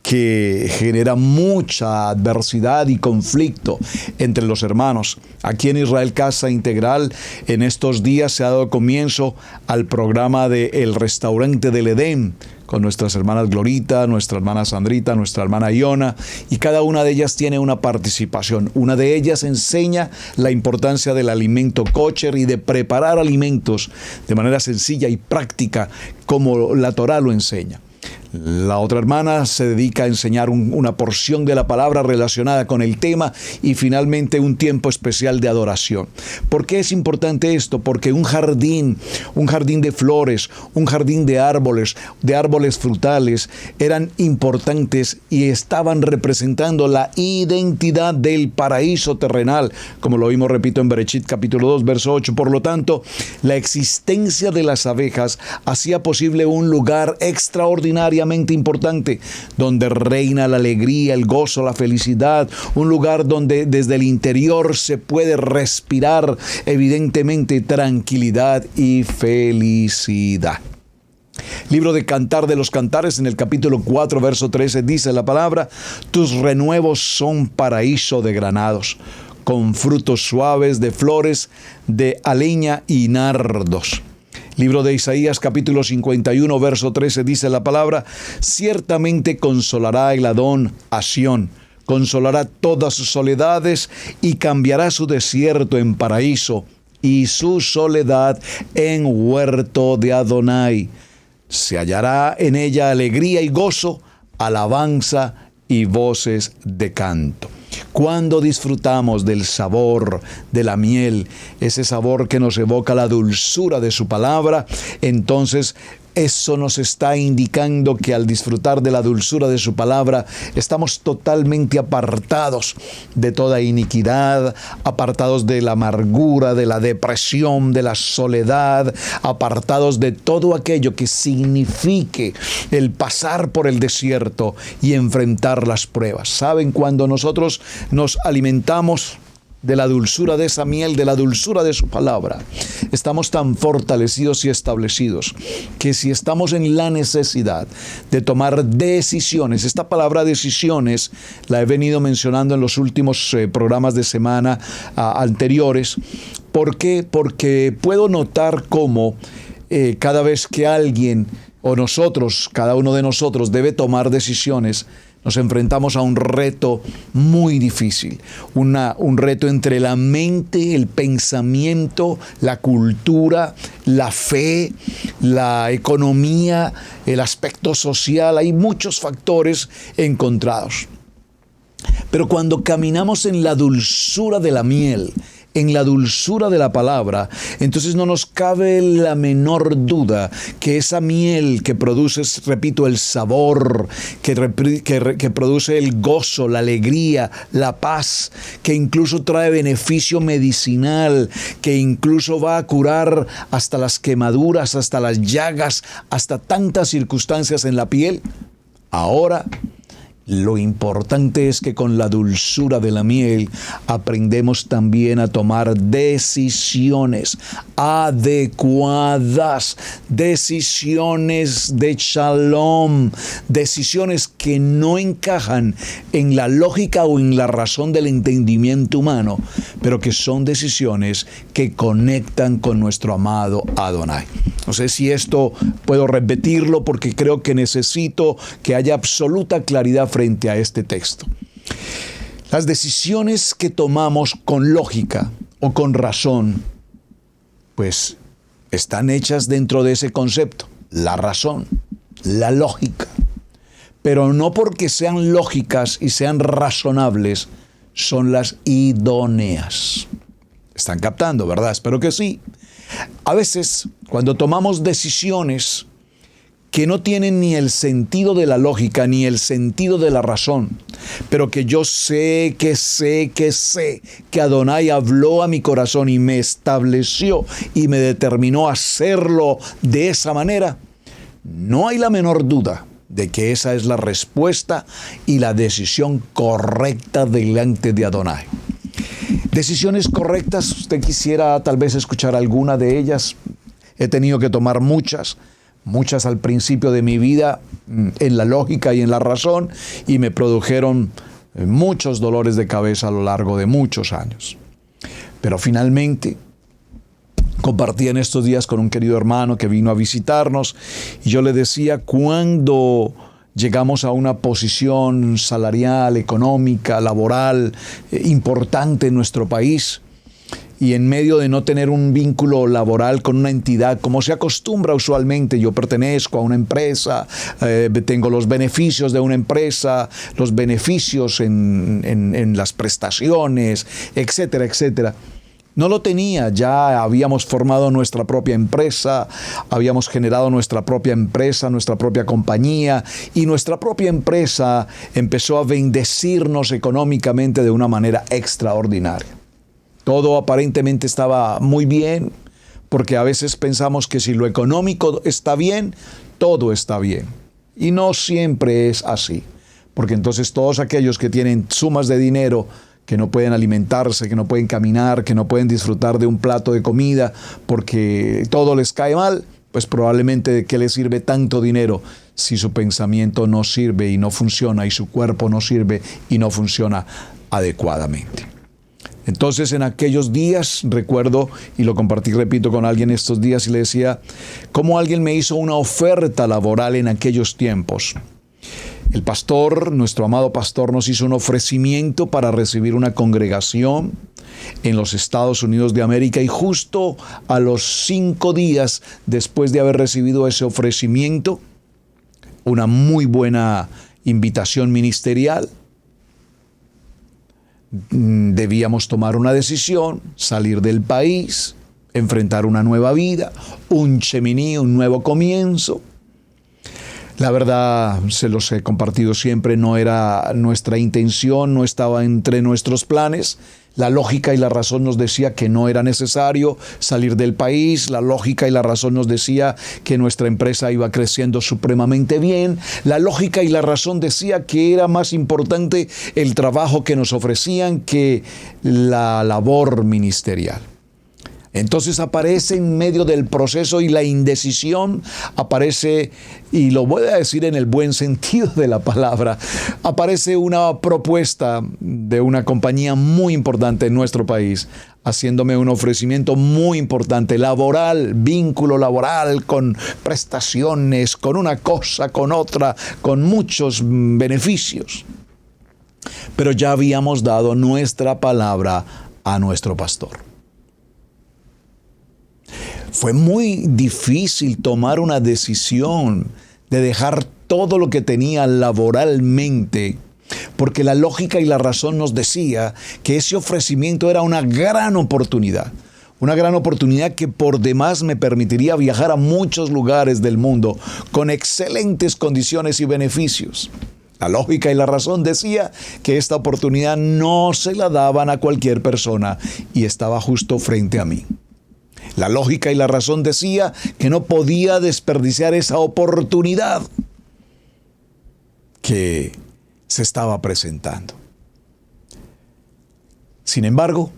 que genera mucha adversidad y conflicto entre los hermanos. Aquí en Israel Casa Integral, en estos días se ha dado comienzo al programa de El Restaurante del Edén, con nuestras hermanas Glorita, nuestra hermana Sandrita, nuestra hermana Iona, y cada una de ellas tiene una participación. Una de ellas enseña la importancia del alimento kosher y de preparar alimentos de manera sencilla y práctica, como la Torá lo enseña. La otra hermana se dedica a enseñar una porción de la palabra relacionada con el tema, y finalmente un tiempo especial de adoración. ¿Por qué es importante esto? Porque un jardín de flores, un jardín de árboles frutales eran importantes y estaban representando la identidad del paraíso terrenal, como lo vimos, repito, en Bereshit capítulo 2, verso 8. Por lo tanto, la existencia de las abejas hacía posible un lugar extraordinariamente importante, donde reina la alegría, el gozo, la felicidad, un lugar donde desde el interior se puede respirar evidentemente tranquilidad y felicidad. Libro de Cantar de los Cantares, en el capítulo 4, verso 13, dice la palabra: tus renuevos son paraíso de granados. con frutos suaves de flores de aleña y nardos. Libro de Isaías, capítulo 51, verso 13, dice la palabra: ciertamente consolará el Adón a Sión, consolará todas sus soledades y cambiará su desierto en paraíso y su soledad en huerto de Adonai. Se hallará en ella alegría y gozo, alabanza y voces de canto. Cuando disfrutamos del sabor de la miel, ese sabor que nos evoca la dulzura de su palabra, entonces eso nos está indicando que al disfrutar de la dulzura de su palabra, estamos totalmente apartados de toda iniquidad, apartados de la amargura, de la depresión, de la soledad, apartados de todo aquello que signifique el pasar por el desierto y enfrentar las pruebas. ¿Saben? Cuando nosotros nos alimentamos de la dulzura de esa miel, de la dulzura de su palabra, estamos tan fortalecidos y establecidos que si estamos en la necesidad de tomar decisiones, esta palabra decisiones la he venido mencionando en los últimos programas de semana anteriores. ¿Por qué? Porque puedo notar cómo cada vez que alguien o nosotros, cada uno de nosotros debe tomar decisiones, nos enfrentamos a un reto muy difícil, un reto entre la mente, el pensamiento, la cultura, la fe, la economía, el aspecto social. Hay muchos factores encontrados. Pero cuando caminamos en la dulzura de la miel, en la dulzura de la palabra, entonces no nos cabe la menor duda que esa miel que produce, repito, el sabor, que produce el gozo, la alegría, la paz, que incluso trae beneficio medicinal, que incluso va a curar hasta las quemaduras, hasta las llagas, hasta tantas circunstancias en la piel. Ahora, lo importante es que con la dulzura de la miel aprendemos también a tomar decisiones adecuadas, decisiones de shalom, decisiones que no encajan en la lógica o en la razón del entendimiento humano, pero que son decisiones que conectan con nuestro amado Adonai. No sé si esto puedo repetirlo porque creo que necesito que haya absoluta claridad frente a este texto. Las decisiones que tomamos con lógica o con razón, pues están hechas dentro de ese concepto, la razón, la lógica. Pero no porque sean lógicas y sean razonables, son las idóneas. ¿Están captando, verdad? Espero que sí. A veces, cuando tomamos decisiones que no tienen ni el sentido de la lógica, ni el sentido de la razón, pero que yo sé que Adonai habló a mi corazón y me estableció y me determinó a hacerlo de esa manera, no hay la menor duda de que esa es la respuesta y la decisión correcta delante de Adonai. Decisiones correctas, usted quisiera tal vez escuchar alguna de ellas. He tenido que tomar muchas al principio de mi vida en la lógica y en la razón, y me produjeron muchos dolores de cabeza a lo largo de muchos años. Pero finalmente compartí en estos días con un querido hermano que vino a visitarnos, y yo le decía, cuando llegamos a una posición salarial, económica, laboral importante en nuestro país, y en medio de no tener un vínculo laboral con una entidad, como se acostumbra usualmente, yo pertenezco a una empresa, tengo los beneficios de una empresa, los beneficios en las prestaciones, etcétera, etcétera. No lo tenía, ya habíamos formado nuestra propia empresa, habíamos generado nuestra propia empresa, nuestra propia compañía, y nuestra propia empresa empezó a bendecirnos económicamente de una manera extraordinaria. Todo aparentemente estaba muy bien, porque a veces pensamos que si lo económico está bien, todo está bien. Y no siempre es así, porque entonces todos aquellos que tienen sumas de dinero, que no pueden alimentarse, que no pueden caminar, que no pueden disfrutar de un plato de comida porque todo les cae mal, pues probablemente ¿de qué les sirve tanto dinero si su pensamiento no sirve y no funciona y su cuerpo no sirve y no funciona adecuadamente? Entonces en aquellos días, recuerdo, y lo compartí, repito, con alguien estos días, y le decía, cómo alguien me hizo una oferta laboral en aquellos tiempos. El pastor, nuestro amado pastor, nos hizo un ofrecimiento para recibir una congregación en los Estados Unidos de América, y justo a los 5 días después de haber recibido ese ofrecimiento, una muy buena invitación ministerial, debíamos tomar una decisión, salir del país, enfrentar una nueva vida, un cheminí, un nuevo comienzo. La verdad, se los he compartido siempre, no era nuestra intención, no estaba entre nuestros planes. La lógica y la razón nos decía que no era necesario salir del país. La lógica y la razón nos decía que nuestra empresa iba creciendo supremamente bien. La lógica y la razón decía que era más importante el trabajo que nos ofrecían que la labor ministerial. Entonces aparece en medio del proceso y la indecisión, aparece, y lo voy a decir en el buen sentido de la palabra, aparece una propuesta de una compañía muy importante en nuestro país, haciéndome un ofrecimiento muy importante, laboral, vínculo laboral, con prestaciones, con una cosa, con otra, con muchos beneficios. Pero ya habíamos dado nuestra palabra a nuestro pastor. Fue muy difícil tomar una decisión de dejar todo lo que tenía laboralmente, porque la lógica y la razón nos decía que ese ofrecimiento era una gran oportunidad que por demás me permitiría viajar a muchos lugares del mundo con excelentes condiciones y beneficios. La lógica y la razón decía que esta oportunidad no se la daban a cualquier persona y estaba justo frente a mí. La lógica y la razón decía que no podía desperdiciar esa oportunidad que se estaba presentando. Sin embargo,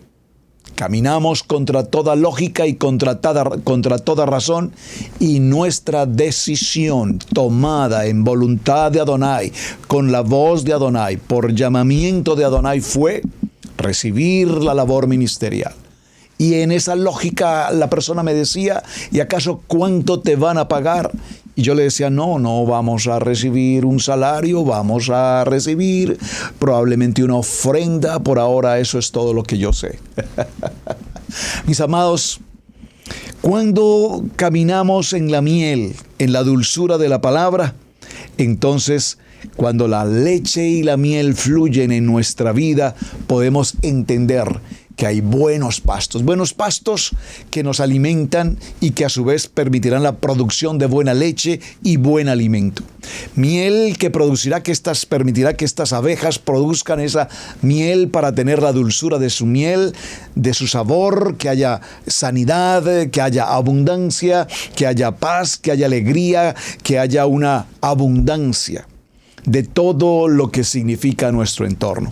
caminamos contra toda lógica y contra toda razón, y nuestra decisión tomada en voluntad de Adonai, con la voz de Adonai, por llamamiento de Adonai, fue recibir la labor ministerial. Y en esa lógica la persona me decía, ¿y acaso cuánto te van a pagar? Y yo le decía, no vamos a recibir un salario, vamos a recibir probablemente una ofrenda, por ahora eso es todo lo que yo sé. Mis amados, cuando caminamos en la miel, en la dulzura de la palabra, entonces cuando la leche y la miel fluyen en nuestra vida, podemos entender que hay buenos pastos que nos alimentan y que a su vez permitirán la producción de buena leche y buen alimento. Miel que permitirá que estas abejas produzcan esa miel para tener la dulzura de su miel, de su sabor, que haya sanidad, que haya abundancia, que haya paz, que haya alegría, que haya una abundancia de todo lo que significa nuestro entorno.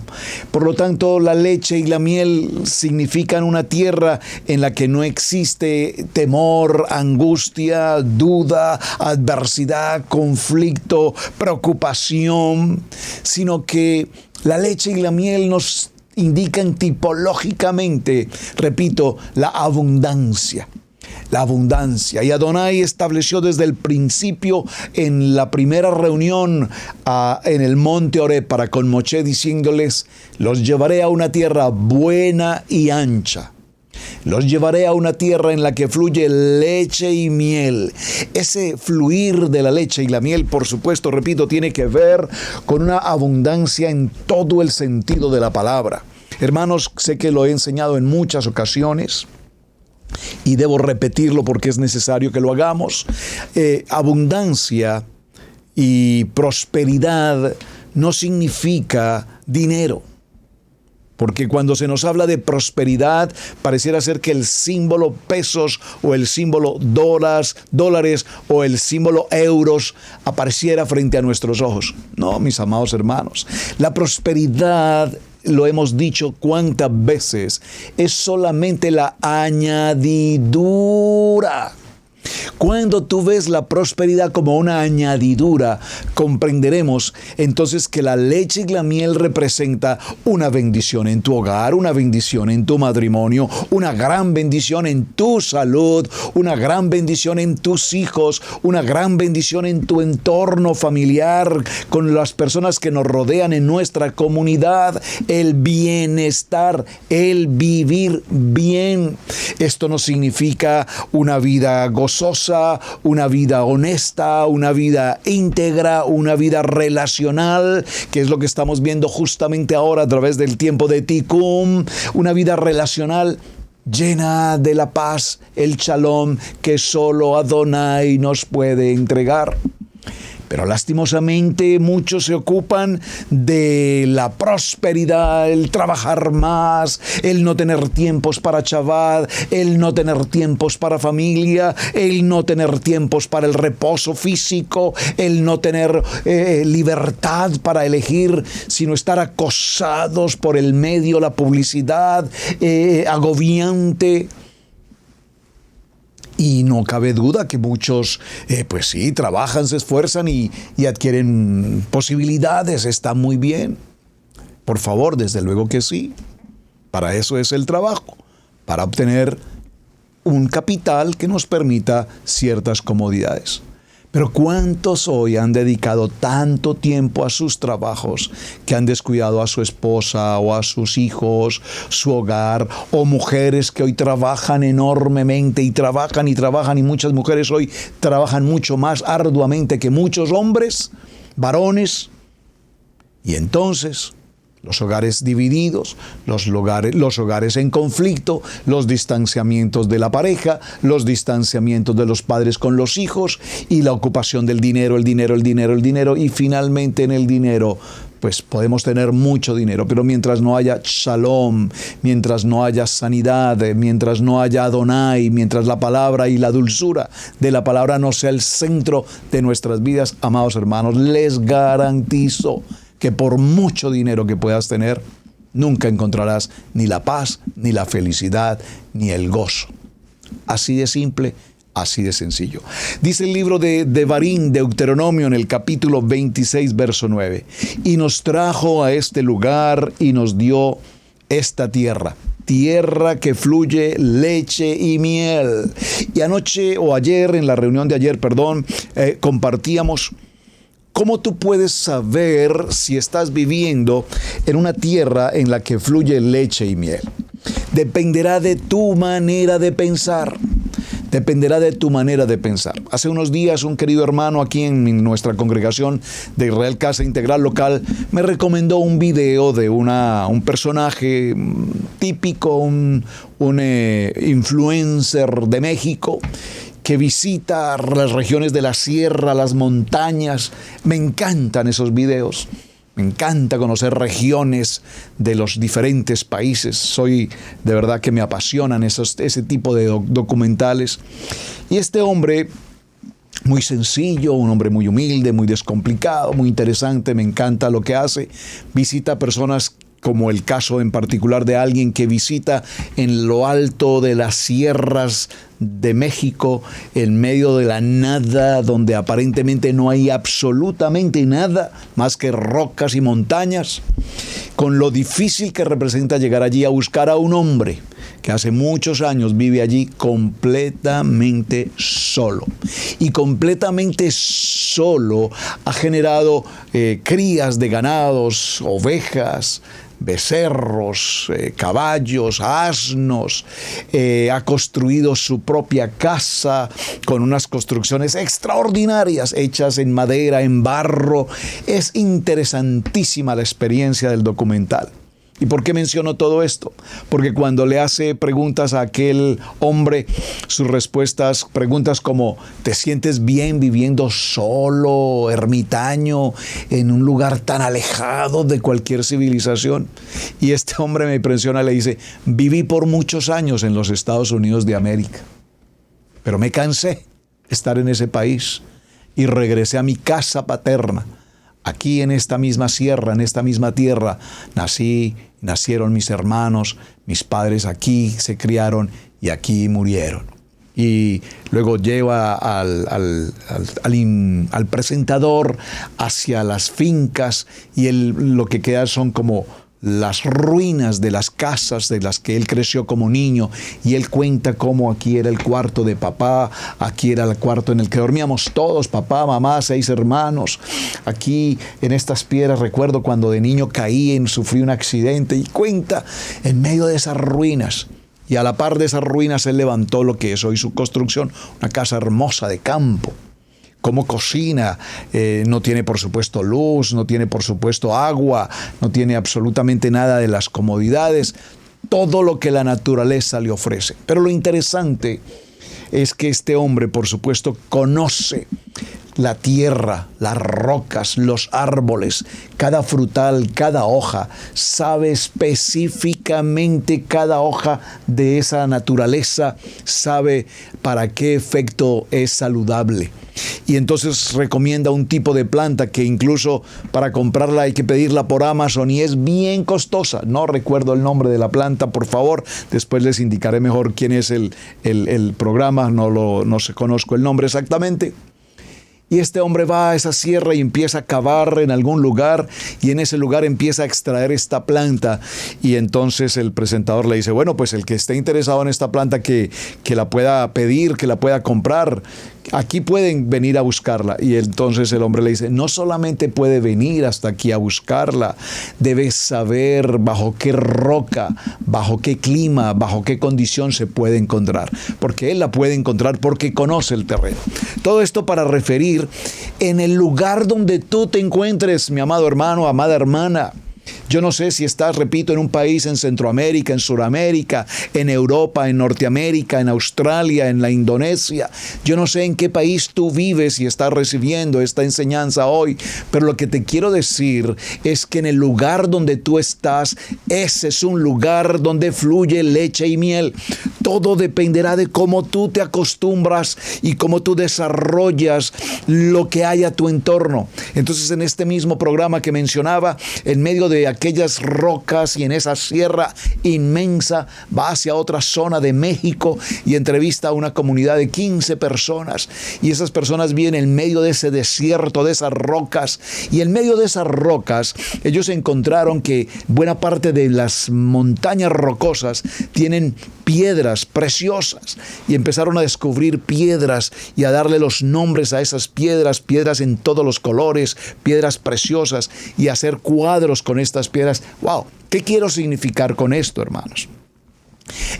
Por lo tanto, la leche y la miel significan una tierra en la que no existe temor, angustia, duda, adversidad, conflicto, preocupación, sino que la leche y la miel nos indican tipológicamente, repito, la abundancia. La abundancia. Y Adonai estableció desde el principio en la primera reunión en el monte Horeb para con Moshe, diciéndoles, los llevaré a una tierra buena y ancha. Los llevaré a una tierra en la que fluye leche y miel. Ese fluir de la leche y la miel, por supuesto, repito, tiene que ver con una abundancia en todo el sentido de la palabra. Hermanos, sé que lo he enseñado en muchas ocasiones, y debo repetirlo porque es necesario que lo hagamos. Abundancia y prosperidad no significa dinero. Porque cuando se nos habla de prosperidad, pareciera ser que el símbolo pesos o el símbolo dólares o el símbolo euros apareciera frente a nuestros ojos. No, mis amados hermanos, la prosperidad, lo hemos dicho cuántas veces, es solamente la añadidura. Cuando tú ves la prosperidad como una añadidura, comprenderemos entonces que la leche y la miel representa una bendición en tu hogar, una bendición en tu matrimonio, una gran bendición en tu salud, una gran bendición en tus hijos, una gran bendición en tu entorno familiar, con las personas que nos rodean en nuestra comunidad, el bienestar, el vivir bien. Esto no significa una vida gozosa, una vida honesta, una vida íntegra, una vida relacional, que es lo que estamos viendo justamente ahora a través del tiempo de Tikkun, una vida relacional llena de la paz, el shalom que solo Adonai nos puede entregar. Pero lastimosamente muchos se ocupan de la prosperidad, el trabajar más, el no tener tiempos para Shabbat, el no tener tiempos para familia, el no tener tiempos para el reposo físico, el no tener libertad para elegir, sino estar acosados por el medio, la publicidad agobiante. Y no cabe duda que muchos, pues sí, trabajan, se esfuerzan y adquieren posibilidades, está muy bien. Por favor, desde luego que sí. Para eso es el trabajo, para obtener un capital que nos permita ciertas comodidades. Pero ¿cuántos hoy han dedicado tanto tiempo a sus trabajos que han descuidado a su esposa o a sus hijos, su hogar, o mujeres que hoy trabajan enormemente y trabajan y muchas mujeres hoy trabajan mucho más arduamente que muchos hombres, varones? Y entonces los hogares divididos, los hogares en conflicto, los distanciamientos de la pareja, los distanciamientos de los padres con los hijos y la ocupación del dinero, el dinero y finalmente en el dinero pues podemos tener mucho dinero, pero mientras no haya shalom, mientras no haya sanidad, mientras no haya Adonai, mientras la palabra y la dulzura de la palabra no sea el centro de nuestras vidas, amados hermanos, les garantizo que por mucho dinero que puedas tener, nunca encontrarás ni la paz, ni la felicidad, ni el gozo. Así de simple, así de sencillo. Dice el libro de Devarim, Deuteronomio, en el capítulo 26, verso 9. Y nos trajo a este lugar y nos dio esta tierra que fluye leche y miel. Y en la reunión de ayer, compartíamos ¿cómo tú puedes saber si estás viviendo en una tierra en la que fluye leche y miel? Dependerá de tu manera de pensar. Hace unos días un querido hermano aquí en nuestra congregación de Israel Casa Integral Local me recomendó un video de un personaje típico, un influencer de México, que visita las regiones de la sierra, las montañas. Me encantan esos videos. Me encanta conocer regiones de los diferentes países. De verdad que me apasionan ese tipo de documentales. Y este hombre, muy sencillo, un hombre muy humilde, muy descomplicado, muy interesante, me encanta lo que hace. Visita personas, como el caso en particular de alguien que visita en lo alto de las sierras de México, en medio de la nada, donde aparentemente no hay absolutamente nada más que rocas y montañas, con lo difícil que representa llegar allí a buscar a un hombre que hace muchos años vive allí completamente solo. Y completamente solo ha generado crías de ganados, ovejas, becerros, caballos, asnos, ha construido su propia casa con unas construcciones extraordinarias hechas en madera, en barro. Es interesantísima la experiencia del documental. ¿Y por qué menciono todo esto? Porque cuando le hace preguntas a aquel hombre, sus respuestas, preguntas como ¿te sientes bien viviendo solo, ermitaño, en un lugar tan alejado de cualquier civilización? Y este hombre me impresiona, le dice, viví por muchos años en los Estados Unidos de América, pero me cansé de estar en ese país y regresé a mi casa paterna. Aquí en esta misma sierra, en esta misma tierra, nacieron mis hermanos, mis padres aquí se criaron y aquí murieron. y luego lleva al presentador hacia las fincas y lo que queda son como las ruinas de las casas de las que él creció como niño, y él cuenta cómo aquí era el cuarto de papá, aquí era el cuarto en el que dormíamos todos, papá, mamá, 6 hermanos, aquí en estas piedras recuerdo cuando de niño caí y sufrí un accidente, y cuenta en medio de esas ruinas. Y a la par de esas ruinas él levantó lo que es hoy su construcción, una casa hermosa de campo. Cómo cocina, no tiene por supuesto luz, no tiene por supuesto agua, no tiene absolutamente nada de las comodidades, todo lo que la naturaleza le ofrece. Pero lo interesante es que este hombre por supuesto conoce la tierra, las rocas, los árboles, cada frutal, cada hoja, sabe específicamente cada hoja de esa naturaleza, sabe para qué efecto es saludable. Y entonces recomienda un tipo de planta que incluso para comprarla hay que pedirla por Amazon y es bien costosa. No recuerdo el nombre de la planta, por favor. Después les indicaré mejor quién es el programa, no sé, conozco el nombre exactamente. Y este hombre va a esa sierra y empieza a cavar en algún lugar y en ese lugar empieza a extraer esta planta. Y entonces el presentador le dice, bueno, pues el que esté interesado en esta planta que la pueda pedir, que la pueda comprar, aquí pueden venir a buscarla. Y entonces el hombre le dice, no solamente puede venir hasta aquí a buscarla, debes saber bajo qué roca, bajo qué clima, bajo qué condición se puede encontrar. Porque él la puede encontrar porque conoce el terreno. Todo esto para referir en el lugar donde tú te encuentres, mi amado hermano, amada hermana. Yo no sé si estás, repito, en un país en Centroamérica, en Sudamérica, en Europa, en Norteamérica, en Australia, en la Indonesia. Yo no sé en qué país tú vives y estás recibiendo esta enseñanza hoy, pero lo que te quiero decir es que en el lugar donde tú estás, ese es un lugar donde fluye leche y miel. Todo dependerá de cómo tú te acostumbras y cómo tú desarrollas lo que hay a tu entorno. Entonces, en este mismo programa que mencionaba, en medio de aquellas rocas y en esa sierra inmensa, va hacia otra zona de México y entrevista a una comunidad de 15 personas. Y esas personas viven en medio de ese desierto, de esas rocas. Y en medio de esas rocas, ellos encontraron que buena parte de las montañas rocosas tienen piedras preciosas y empezaron a descubrir piedras y a darle los nombres a esas piedras, piedras en todos los colores, piedras preciosas, y hacer cuadros con estas piedras. ¡Wow! ¿Qué quiero significar con esto, hermanos?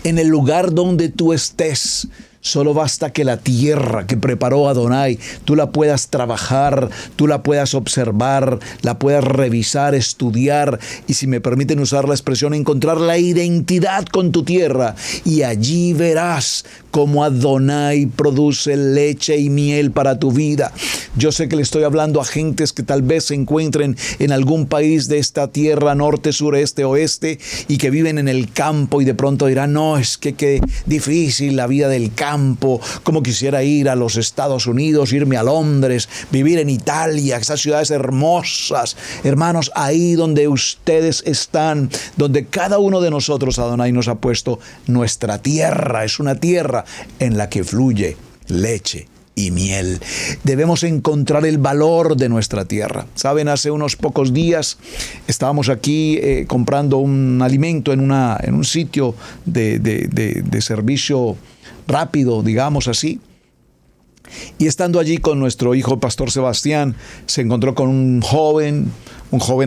En el lugar donde tú estés, solo basta que la tierra que preparó Adonai, tú la puedas trabajar, tú la puedas observar, la puedas revisar, estudiar y, si me permiten usar la expresión, encontrar la identidad con tu tierra, y allí verás cómo Adonai produce leche y miel para tu vida. Yo sé que le estoy hablando a gentes que tal vez se encuentren en algún país de esta tierra, norte, sur, este, oeste, y que viven en el campo y de pronto dirán, no, es que qué difícil la vida del campo, como quisiera ir a los Estados Unidos, irme a Londres, vivir en Italia, esas ciudades hermosas. Hermanos, ahí donde ustedes están, donde cada uno de nosotros, Adonai nos ha puesto nuestra tierra, es una tierra en la que fluye leche y miel. Debemos encontrar el valor de nuestra tierra. Saben, hace unos pocos días estábamos aquí comprando un alimento en un sitio de servicio rápido, digamos así. Y estando allí con nuestro hijo Pastor Sebastián, se encontró con un joven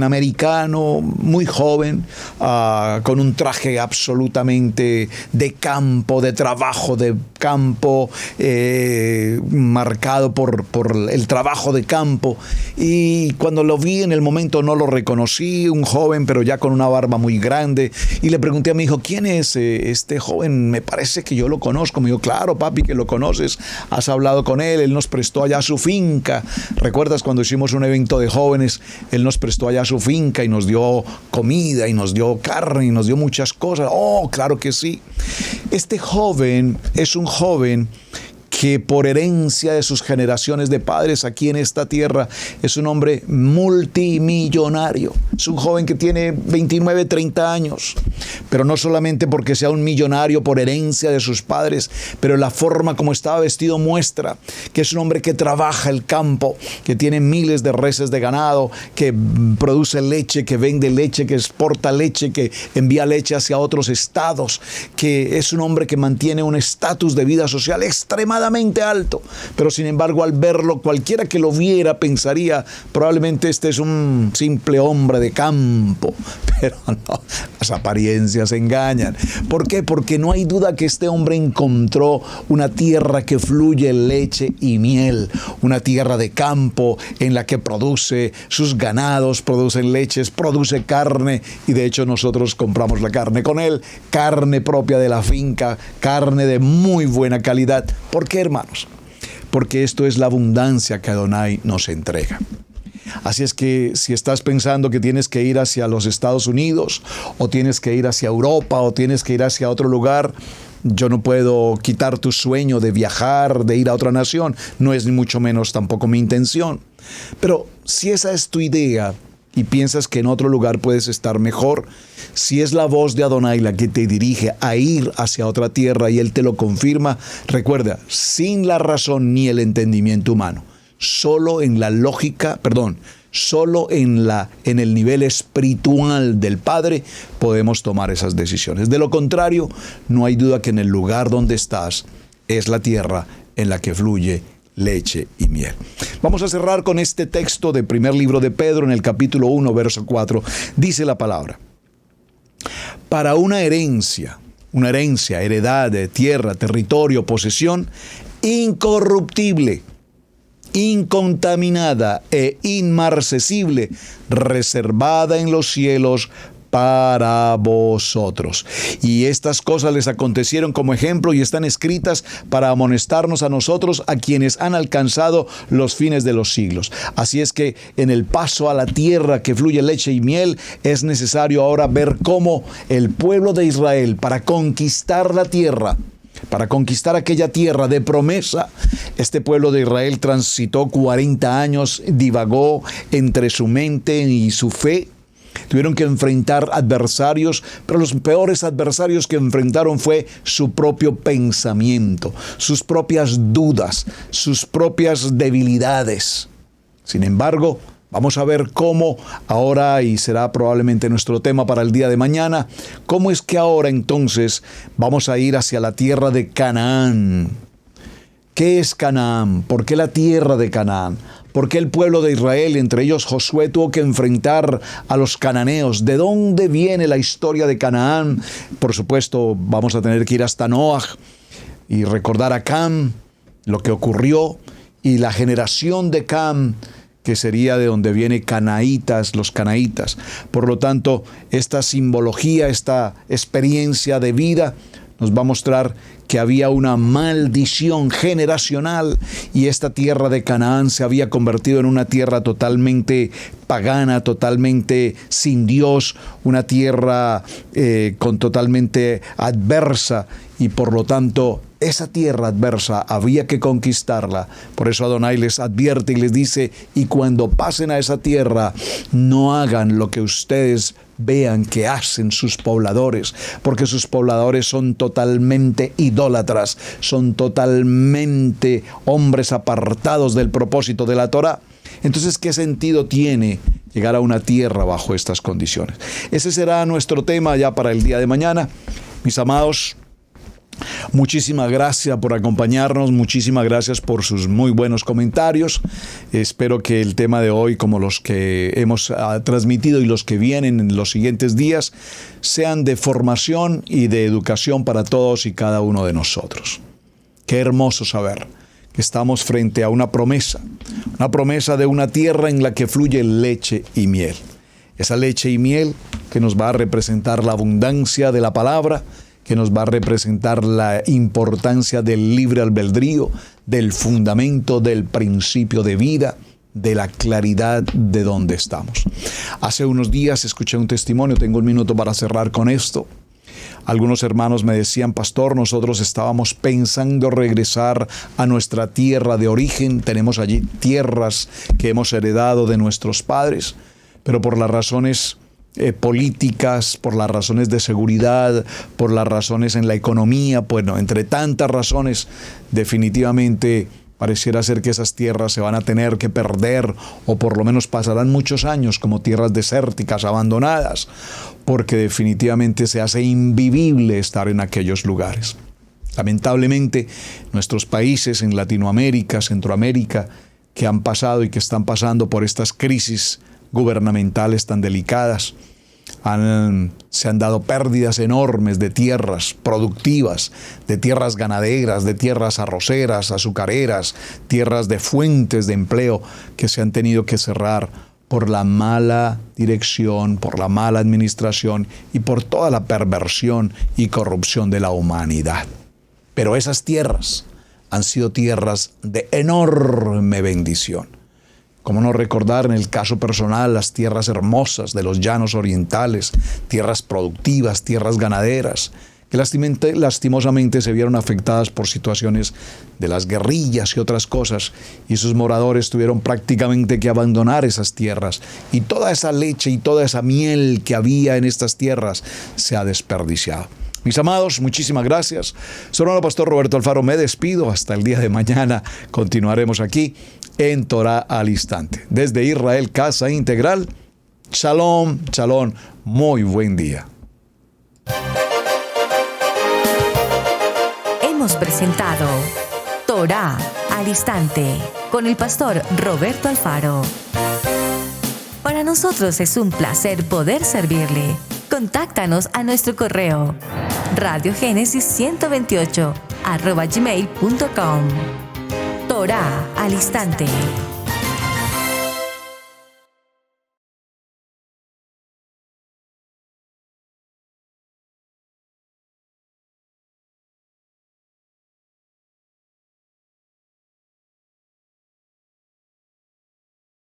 americano, muy joven, con un traje absolutamente de campo, de trabajo de campo, marcado por el trabajo de campo. Y cuando lo vi en el momento no lo reconocí, un joven pero ya con una barba muy grande, y le pregunté a mi hijo, ¿quién es este joven? Me parece que yo lo conozco. Me dijo, claro, papi, que lo conoces, has hablado con él nos prestó allá su finca. ¿Recuerdas cuando hicimos un evento de jóvenes? Él nos prestó allá su finca y nos dio comida y nos dio carne y nos dio muchas cosas. Oh, claro que sí. Este joven es un joven que por herencia de sus generaciones de padres aquí en esta tierra es un hombre multimillonario. Es un joven que tiene 29, 30 años, pero no solamente porque sea un millonario por herencia de sus padres, pero la forma como estaba vestido muestra que es un hombre que trabaja el campo, que tiene miles de reses de ganado, que produce leche, que vende leche, que exporta leche, que envía leche hacia otros estados, que es un hombre que mantiene un estatus de vida social extremadamente alto. Pero sin embargo, al verlo, cualquiera que lo viera pensaría, probablemente este es un simple hombre de campo. Pero no, las apariencias engañan. ¿Por qué? Porque no hay duda que este hombre encontró una tierra que fluye leche y miel, una tierra de campo en la que produce sus ganados, producen leches, produce carne, y de hecho nosotros compramos la carne con él, carne propia de la finca, carne de muy buena calidad. ¿Por qué, hermanos? Porque esto es la abundancia que Adonai nos entrega. Así es que si estás pensando que tienes que ir hacia los Estados Unidos, o tienes que ir hacia Europa, o tienes que ir hacia otro lugar, yo no puedo quitar tu sueño de viajar, de ir a otra nación. No es ni mucho menos tampoco mi intención. Pero si esa es tu idea y piensas que en otro lugar puedes estar mejor, si es la voz de Adonai la que te dirige a ir hacia otra tierra y Él te lo confirma, recuerda, sin la razón ni el entendimiento humano, solo en la lógica, solo en el nivel espiritual del Padre podemos tomar esas decisiones. De lo contrario, no hay duda que en el lugar donde estás es la tierra en la que fluye leche y miel. Vamos a cerrar con este texto del primer libro de Pedro, en el capítulo 1, verso 4. Dice la palabra: para una herencia, heredad de tierra, territorio, posesión, incorruptible, incontaminada e inmarcesible, reservada en los cielos para vosotros. Y estas cosas les acontecieron como ejemplo y están escritas para amonestarnos a nosotros, a quienes han alcanzado los fines de los siglos. Así es que en el paso a la tierra que fluye leche y miel, es necesario ahora ver cómo el pueblo de Israel, para conquistar la tierra, para conquistar aquella tierra de promesa, este pueblo de Israel transitó 40 años, divagó entre su mente y su fe. Tuvieron que enfrentar adversarios, pero los peores adversarios que enfrentaron fue su propio pensamiento, sus propias dudas, sus propias debilidades. Sin embargo, vamos a ver cómo ahora, y será probablemente nuestro tema para el día de mañana, cómo es que ahora entonces vamos a ir hacia la tierra de Canaán. ¿Qué es Canaán? ¿Por qué la tierra de Canaán? ¿Por qué el pueblo de Israel, entre ellos Josué, tuvo que enfrentar a los cananeos? ¿De dónde viene la historia de Canaán? Por supuesto, vamos a tener que ir hasta Noaj y recordar a Cam, lo que ocurrió, y la generación de Cam, que sería de donde viene canaítas, los canaítas. Por lo tanto, esta simbología, esta experiencia de vida, nos va a mostrar que había una maldición generacional y esta tierra de Canaán se había convertido en una tierra totalmente pagana, totalmente sin Dios, una tierra totalmente adversa, y por lo tanto esa tierra adversa había que conquistarla. Por eso Adonai les advierte y les dice: y cuando pasen a esa tierra, no hagan lo que ustedes vean que hacen sus pobladores, porque sus pobladores son totalmente idólatras, son totalmente hombres apartados del propósito de la Torá. Entonces, ¿qué sentido tiene llegar a una tierra bajo estas condiciones? Ese será nuestro tema ya para el día de mañana. Mis amados, muchísimas gracias por acompañarnos, muchísimas gracias por sus muy buenos comentarios. Espero que el tema de hoy, como los que hemos transmitido y los que vienen en los siguientes días, sean de formación y de educación para todos y cada uno de nosotros. Qué hermoso saber que estamos frente a una promesa de una tierra en la que fluye leche y miel. Esa leche y miel que nos va a representar la abundancia de la palabra, que nos va a representar la importancia del libre albedrío, del fundamento, del principio de vida, de la claridad de dónde estamos. Hace unos días escuché un testimonio, tengo un minuto para cerrar con esto. Algunos hermanos me decían, pastor, nosotros estábamos pensando regresar a nuestra tierra de origen. Tenemos allí tierras que hemos heredado de nuestros padres, pero por las razones políticas, por las razones de seguridad, por las razones en la economía, bueno, entre tantas razones, definitivamente pareciera ser que esas tierras se van a tener que perder, o por lo menos pasarán muchos años como tierras desérticas, abandonadas, porque definitivamente se hace invivible estar en aquellos lugares. Lamentablemente, nuestros países en Latinoamérica, Centroamérica, que han pasado y que están pasando por estas crisis gubernamentales tan delicadas, se han dado pérdidas enormes de tierras productivas, de tierras ganaderas, de tierras arroceras, azucareras, tierras de fuentes de empleo que se han tenido que cerrar por la mala dirección, por la mala administración y por toda la perversión y corrupción de la humanidad. Pero esas tierras han sido tierras de enorme bendición. ¿Cómo no recordar en el caso personal las tierras hermosas de los llanos orientales, tierras productivas, tierras ganaderas, que lastimosamente se vieron afectadas por situaciones de las guerrillas y otras cosas, y sus moradores tuvieron prácticamente que abandonar esas tierras, y toda esa leche y toda esa miel que había en estas tierras se ha desperdiciado. Mis amados, muchísimas gracias. Soy el hermano pastor Roberto Alfaro, me despido hasta el día de mañana. Continuaremos aquí en Torá al Instante. Desde Israel, Casa Integral. Shalom, shalom, muy buen día. Hemos presentado Torá al Instante con el pastor Roberto Alfaro. Para nosotros es un placer poder servirle. Contáctanos a nuestro correo radiogenesis128@gmail.com. Torá al Instante.